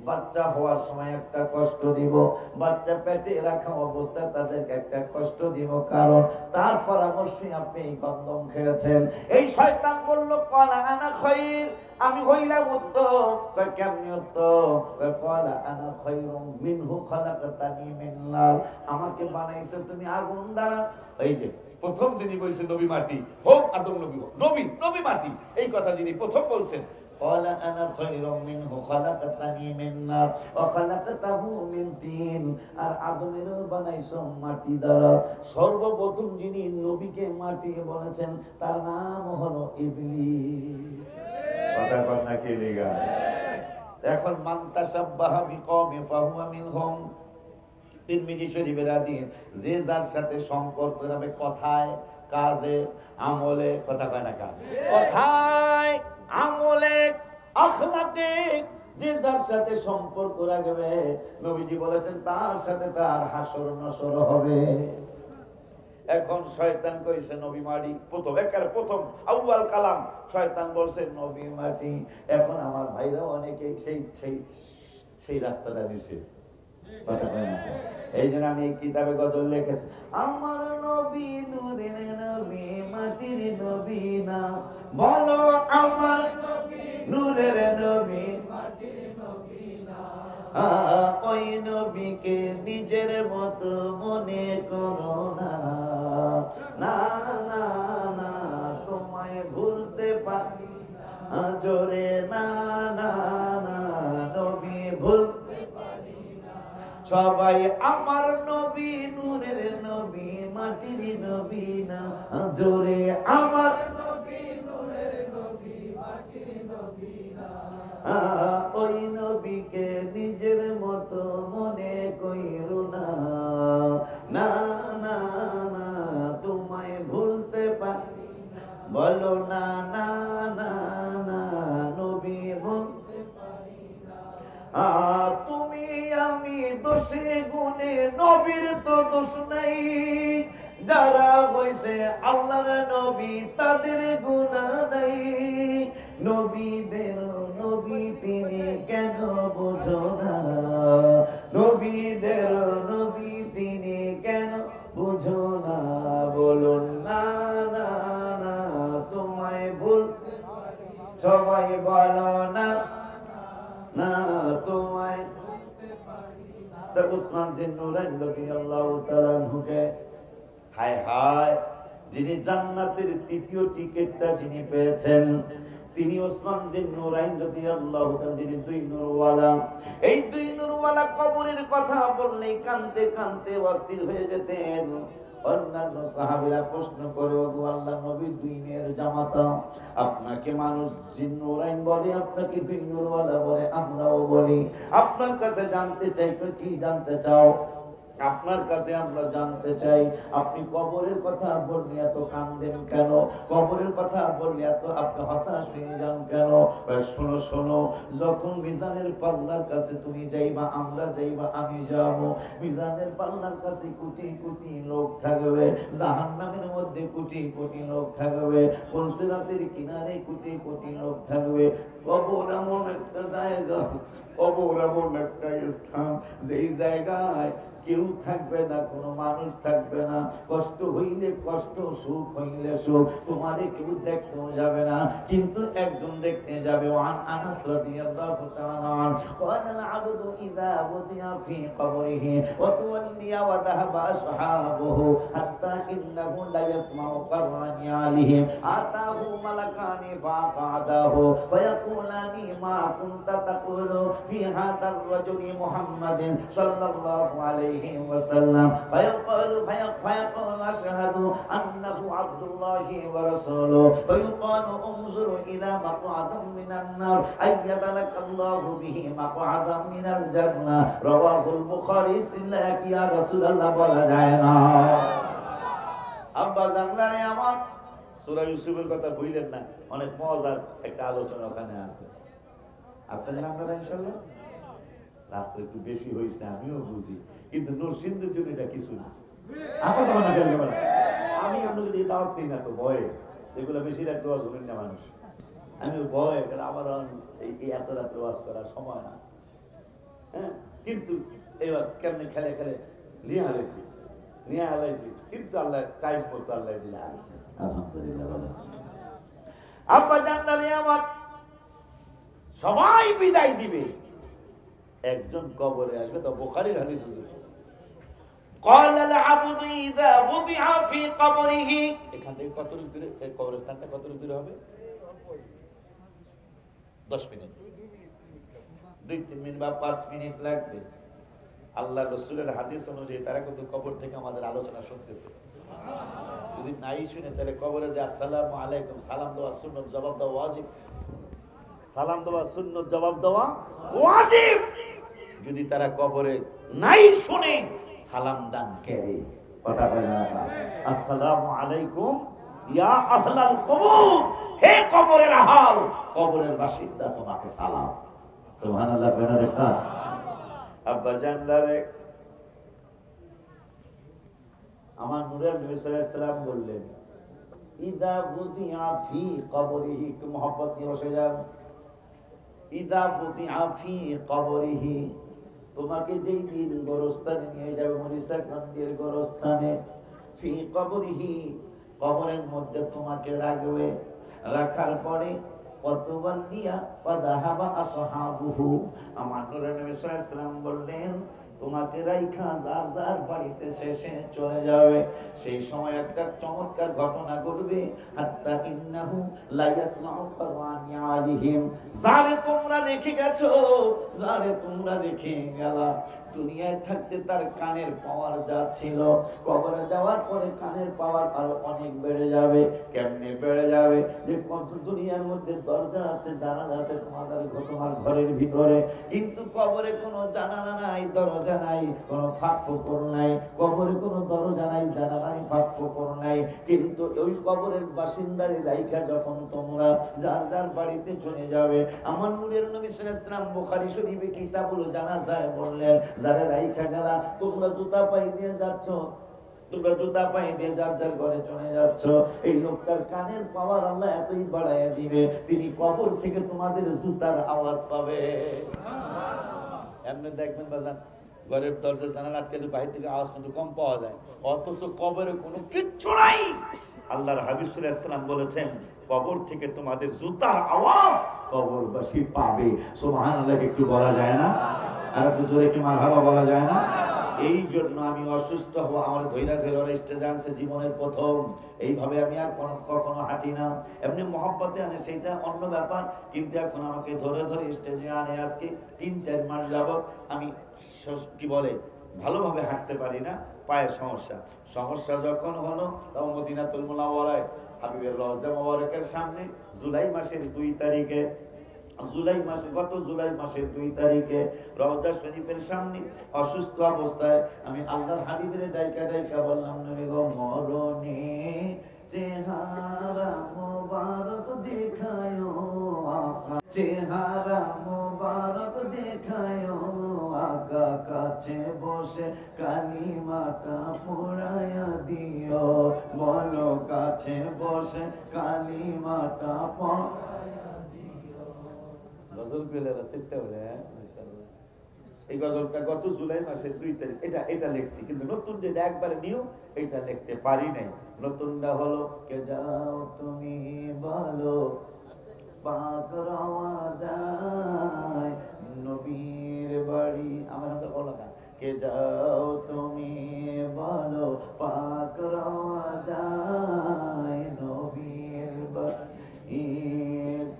বাচ্চা হওয়ার সময় একটা কষ্ট দিব, বাচ্চা পেটে রাখা অবস্থায় তাদেরকে একটা কষ্ট দিব, কারণ তার পরামর্শে আপনি এই গন্ধম খেয়েছেন। এই শয়তান বলল ক্বালা আনা খায়র, আমি হইলাম উত্তম। কয় কেমনি উত্তম? কয় ক্বালা আনা খায়রুম মিনহু খালাকতানি মিন নার, আমাকে বানাইছো তুমি আগুন দ্বারা। এই যে প্রথম যিনি বলছেন নবী মাটি হোক, আদম নবী হোক, নবী নবী মাটি, এই কথা যিনি প্রথম বলছেন, قال انا خير منه خلقتني من نار وخلقته من طين, আর আদমের বানাইছো মাটি দ্বারা। সর্বপ্রথম যিনি নবীকে মাটি বলেছেন তার নাম হলো ইবলিস। কথা কর না কে লেগা? এখন মান তাশাব্বাহা বিকওমি ফাহুয়া মিনহুম, তিরমিজি শরীফের হাদিস, যে যার সাথে সম্পর্ক রাখবে কথায়, কাজে, আমলে, কথা কয় না কাজ, কথায়, আমলে, আখলাকে, যে যার সাথে সম্পর্ক রাখবে নবীজি বলেছেন তার সাথে তার হাসর নসর হবে। এখন শয়তান কইছে নবী মাটি, প্রথম একেবারে প্রথম আউয়াল কালাম শয়তান বলছে নবী মাটি। এখন আমার ভাইরা অনেকে সেই সেই সেই রাস্তাটা নিছে, কথা কয় না। এই জন্য আমি এই কিতাবে গজল লিখেছি, আমার নবী নূরের নবী মাটির নবী না, বলো আমার নবী নূরের নবী মাটির নবী না, ওই নবীকে নিজের মতো মনে করো না, না না না তোমায় ভুলতে পারি না, জোরে না না না নবী ভুলতে পারি না। সবাই আমার নবী নূরের নবী মাটির নবী না, জোরে আমার নবী নূরের নবী মাটির নবী না, ওই নবীকে নিজের মতো মনে কইরো না, না না না তোমায় ভুলতে পারি না, বলো না না না না নবী ভুলতে পারি না। তুমি আমি দোষে গুণে নবীর তো দোষ নাই, যারা হইছে আল্লাহর নবী তাদের গুনাহ নাই, নবীদের নবী তিনি কেন বুঝো না, নবীদের নবী তিনি কেন বুঝো না, বলুন না না না তোমায় ভুলতে পারি, সবাই বলো না না তোমায় ভুলতে পারি না। উসমান জিন্নুরাইন রাদিয়াল্লাহু তাআলা আনহুকে, হায় হায়, যিনি জান্নাতের তৃতীয় টিকেটটা যিনি পেয়েছেন তিনি ওসমান জিন্নুরাইন রাদিয়াল্লাহু তাআলা, যিনি দুই নূরওয়ালা। এই দুই নূরওয়ালা কবরের কথা বললেই কাঁদতে কাঁদতে অস্থির হয়ে যেতেন। অন্যান্য সাহাবীরা প্রশ্ন করে, ওগো আল্লাহর নবী, দুই মেয়ের জামাতা, আপনাকে মানুষ জিন্নুরাইন বলে, আপনাকে দুই নূরওয়ালা বলে, আমরাও বলি, আপনার কাছে জানতে চাই, কি জানতে চাও? আপনার কাছে আমরা জানতে চাই আপনি কবরের কথা বললে এত কাঁদেন কেন, কবরের কথা বললে এত আপনি হতাশ হয়ে যান কেন? শোনো শোনো, যখন মিজানের পাল্লার কাছে তুমি যাইবা, আমরা যাইবা, আমি যাব, মিজানের পাল্লার কাছে কোটি কোটি লোক থাকবে, জাহান্নামের মধ্যে কোটি কোটি লোক থাকবে, পুলসিরাতের কিনারে কোটি কোটি লোক থাকবে। কবর এমন একটা জায়গা, কবর এমন একটা স্থান, যেই জায়গায় কেউ থাকবে না, কোনো মানুষ থাকবে না, কষ্ট হইলে কষ্ট, সুখ হইলে সুখ, তোমারে কেউ দেখতেও যাবে না, কিন্তু একজন দেখতে যাবে। ওয়ান আনাস রাদিয়াল্লাহু তাআলা ক্বালা আল-আবদু ইযা বুদিয়া ফি কবরিহি ওয়া তুওয়াল্লিয়া ওয়া যাহাবা আসহাবুহু হাত্তা ইন্নাহু লা ইয়াসমাউ কাররানি আলাইহি আতাহু মালাকানি ফাকাদাহু ফায়াকুলানি মা কুনতা তাকুলু ফি হাদার রাজুলি মুহাম্মাদিন সাল্লাল্লাহু আলাইহি وسلم فيقول أشهد أنه عبد الله ورسوله فيقال انظر إلى مقعد من النار أيد لك الله به مقعدا من الجنة رواه البخاري سلك يا رسول الله বলা যায় না। আব্বা জানলারে আমার সূরা ইউসুফের কথা ভুলেন না, অনেক মজার একটা আলোচনা ওখানে আছে, আছেন না আপনারা ইনশাআল্লাহ? রাত্রে একটু বেশি হয়েছে আমিও বুঝি, কিন্তু নরসিংদীর জন্য এটা কিছু না। আমি আপনাকে দিকে দাওয়াত দিই না তো ভয়ে, এগুলো বেশি রাত্রে অজমেন না মানুষ, আমি ভয় করে আমার এই এত রাত্রে ওয়াজ করার সময় না। হ্যাঁ, কিন্তু এবার কেমনে খেলে খেলে নিয়ে হারাইছি কিন্তু আল্লাহ টাইম মতো আল্লাহ দিলে আছে, আলহামদুলিল্লাহ। আব্বা জান্নারে আমার সবাই বিদায় দিবে, একজন কবরে আসবে, তো বুখারীর হাদিস আছে, قال العبد اذا وضع في قبره, এখান থেকে কত দূরে এই কবরস্থানটা, কত দূরে হবে? 10 মিনিট, 2-3 মিনিট বা 5 মিনিট লাগবে। আল্লাহ রাসূলের হাদিস অনুযায়ী তারা কিন্তু কবর থেকে আমাদের আলোচনা শুনতেছে। যদি নাই শুনে তাহলে কবরে যে আসসালামু আলাইকুম সালাম দেওয়া সুন্নাত, জবাব দেওয়া ওয়াজিব। সালাম দেওয়া সুন্নাত, জবাব দেওয়া ওয়াজিব। যদি তারা কবরে নাই শুনে সালাম দান করে, কথা বলে না, আসসালামু আলাইকুম ইয়া আহলাল কবর, হে কবরের আহাল, কবরের বাসিন্দা তোমাকে সালাম। সুবহানাল্লাহ, বেনা দেখছা আব্বা জানলারে আমার নূরের নবী সাল্লাল্লাহু আলাইহি সাল্লাম বললেন, ইদা বুদিআ ফি কবরিহি, একটু মহব্বত নিয়ে বসে যান। ইদা বুদিআ ফি কবরিহি, তোমাকে যেই দিন গোরস্থানে নিয়ে যাবে, মরিসা কান্দির গোরস্থানে, ফি কবরিহি, কবরের মধ্যে তোমাকে রাখবে, রাখার পরে ওয়াতুওয়াল্লিয়া ওয়া যাহাবা আসহাবুহু, আমার নূরের নবী সাল্লাল্লাহু আলাইহি সাল্লাম বললেন, তোমাকে রাইখা যার যার বাড়িতে শেষে চলে যাবে। সেই সময় একটা চমৎকার ঘটনা ঘটবে, হাত্তা ইন্নাহু লা ইয়াসমাউ কুরআনি আলিহিম, যারে তোমরা রেখে গেছো, যারে তোমরা রেখে গেলা, দুনিয়ায় থাকতে তার কানের পাওয়ার যা ছিল, কবরে যাওয়ার পরে কানের পাওয়ার আরো অনেক বেড়ে যাবে। কেমনে বেড়ে যাবে? যে কত দুনিয়ার মধ্যে দরজা আছে, জানালা আছে তোমার ঘরের ভিতরে, কিন্তু কবরে কোনো জানালা নাই, দরজা নাই, কোনো ফাঁক ফোকর নাই। কবরে কোনো দরজা নাই, জানালা নাই, ফাঁক ফোকর নাই। কিন্তু ওই কবরের বাসিন্দারে রাইখা যখন তোমরা যার যার বাড়িতে চলে যাবে, আমার নূরের নবী সাল্লাল্লাহু আলাইহি ওয়াসাল্লাম বুখারী শরীফে কিতাবুল জানাজায় বললেন, যারা রাইখা গেলা, তোমরা জুতা পাই দিয়ে যাচ্ছ, তোমরা জুতা পাই দিয়ে যার যার ঘরে চলে যাচ্ছ, এই লোকটার কানের পাওয়ার আল্লাহ এতই বাড়াইয়া দিবে, তিনি কবর থেকে তোমাদের জুতার আওয়াজ পাবে। এমনি দেখবেন বাজান, ঘরের দরজা জানালা আটকে বাইরে থেকে আওয়াজ কিন্তু কম পাওয়া যায়, অথচ কবরে কোনো কিচ্ছু নাই। আল্লাহর হাবিব সাল্লাল্লাহু আলাইহি ওয়াসাল্লাম বলেছেন, কবর থেকে তোমাদের জুতার আওয়াজ কবরবাসী পাবে। সুবহানাল্লাহ, একটু বলা যায় না? আর একটু জোরে কি মারহাবা বলা যায় না? এই জন্য আমি অসুস্থ হওয়া, আমার ধৈর্য স্টেজে আনছে জীবনের প্রথম, এইভাবে আমি আর কখনো হাঁটি না। এমনি মহব্বতে আনে সেইটা অন্য ব্যাপার, কিন্তু এখন আমাকে ধরে ধরে স্টেজে আনে। আজকে 3-4 মাস যাবত আমি কি বলে ভালোভাবে হাঁটতে পারি না, পায়ের সমস্যা যখন হলো, তখন মদিনাতুল মুনাওয়ারায় হাবিবের রওজা মুবারকের সামনে জুলাই মাসের 2 তারিখে, গত জুলাই মাসের 2 তারিখে রওজা শরীফের সামনে অসুস্থ অবস্থায় আমি আল্লাহর হাবিবের ডাইকা বললাম, নবী গো, মরণে চেহারা মোবারক দেখায়ো আকা, চেহারা মোবারক দেখায়ো আকা, কাছে বসে কালিমাটা পড়ায়া দিও, বলো কাছে বসে কালিমাটা পড়ায়া দিও। গজল পেলেরা চিন্তা করে, মাশাআল্লাহ। এই গজলটা গত জুলাই মাসের 2 তারিখ এটা লিখছি, কিন্তু নতুন যেটা একবারে নিউ, এটা লিখতে পারি নাই। নতুনটা হলো, কে যাও তুমি বলো পাক রওয়া যায় নবীর বাড়ি, আমার হাতে বলা না, কে যাও তুমি বলো পাক রওয়া যায় নবীর বাড়ি,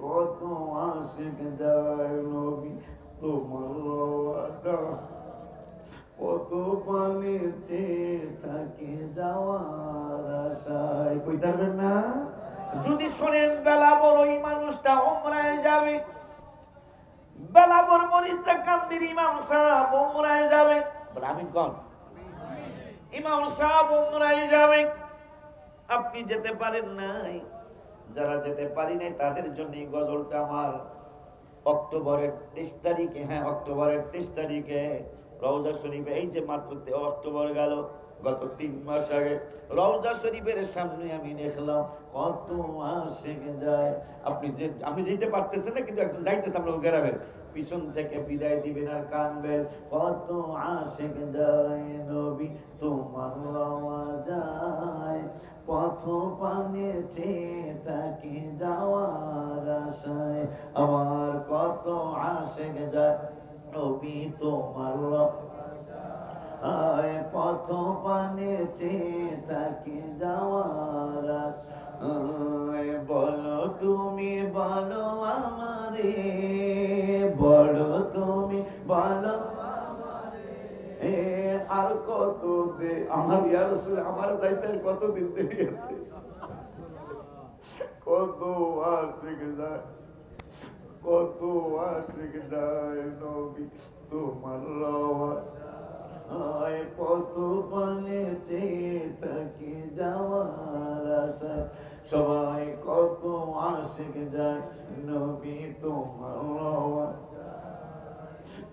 কত আশিক যায় নবী তোমার রওয়া যায়, কত পানে চেয়ে থাকে যাওয়ার আশায়। কইতে পারবেন না? যদি শোনেন, বেলাবর ওই মানুষটা উমরায় যাবে, বেলাবর মরিচা কান্দির ইমাম সাহেব উমরায় যাবে, আমি কোন ইমাম সাহেব উমরায় যাবে, আপনি যেতে পারেন নাই। যারা যেতে পারি নাই তাদের জন্য এই গজলটা আমার। অক্টোবরের 23 তারিখে, হ্যাঁ অক্টোবরের 23 তারিখে রওজা শরীফে, এই যে মাত্র অক্টোবর গেল, গত 3 মাস আগে রওজা শরীফের সামনে আমি দেখলাম কত আশিক যায়। আপনি যে আমি যেতে পারতেছেন না, কিন্তু একজন যাইতেছে, আমরা গ্রামের পিছন থেকে বিদায় দিবেন আর কানবেন, কত আশিক যায় নবী তোমার রওয়া যায়, পথ পানে চেয়ে থাকি যাওয়ার আশায়, আমার কত আশিক যায় নবী তোমার আয়, পথ পানে চেয়ে থাকি যাওয়ার আশায়। বলো তুমি বলো আমারে, বলো তুমি বলো এ আর কত দে আমার ইয়া রাসূল, আমার যাইতে কত দিন দেরি আছে, কত আশিক যায়, কত আশিক যায় নবী তোমার রওয়া আয়, পথ পানে চেয়ে থাকি যাওয়ার আশায়। সবাই কত আশিক যায় নবী তোমার রওয়া,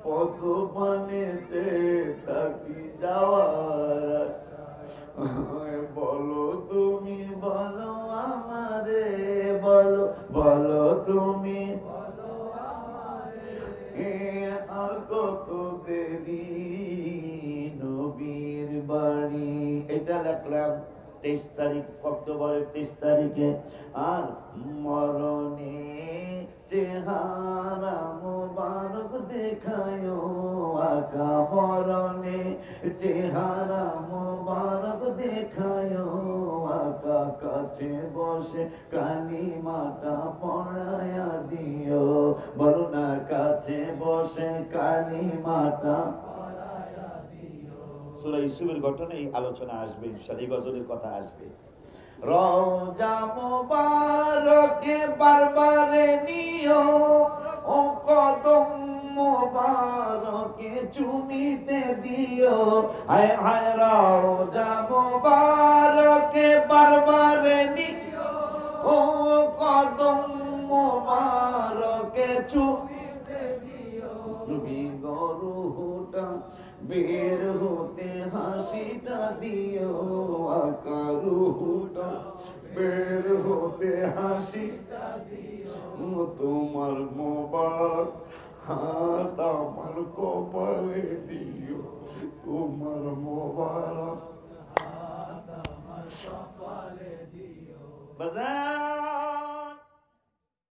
পথ পানে চেয়ে থাকি যাওয়ার আশায়। বলো তুমি বলো আমারে, বলো বলো তুমি এ আর কত দেরি নবীর বাড়ি। এটা লিখলাম 23 তারিখ, অক্টোবরের 23 তারিখে। আর মরণে চেহারা মোবারক দেখায়ো আকা, মরণে চেহারা মোবারক দেখায়ো আকা, কাছে বসে কালিমাটা পড়ায়া দিও, বলো না কাছে বসে কালিমাটা। সূরা ইউসুফের ঘটনায় আলোচনা আসবে ইনশাআল্লাহ, এই গজলের কথা আসবে। রওজা মোবারকে বারবারে নিও, ও কদম মোবারকে চুমিতে দিও, হায় হায় রওজা মোবারকে বারবারে নিও, ও কদম মোবারকে চুমিতে দিও। তুমি গরুটা বের হতে হাসিটা দিও আকা, রুহুটা বের হতে হাসিটা দিও, তোমার মোবারক হাত আমার কপালে দিও, তোমার মোবারক হাত আমার কপালে দিও। বাজার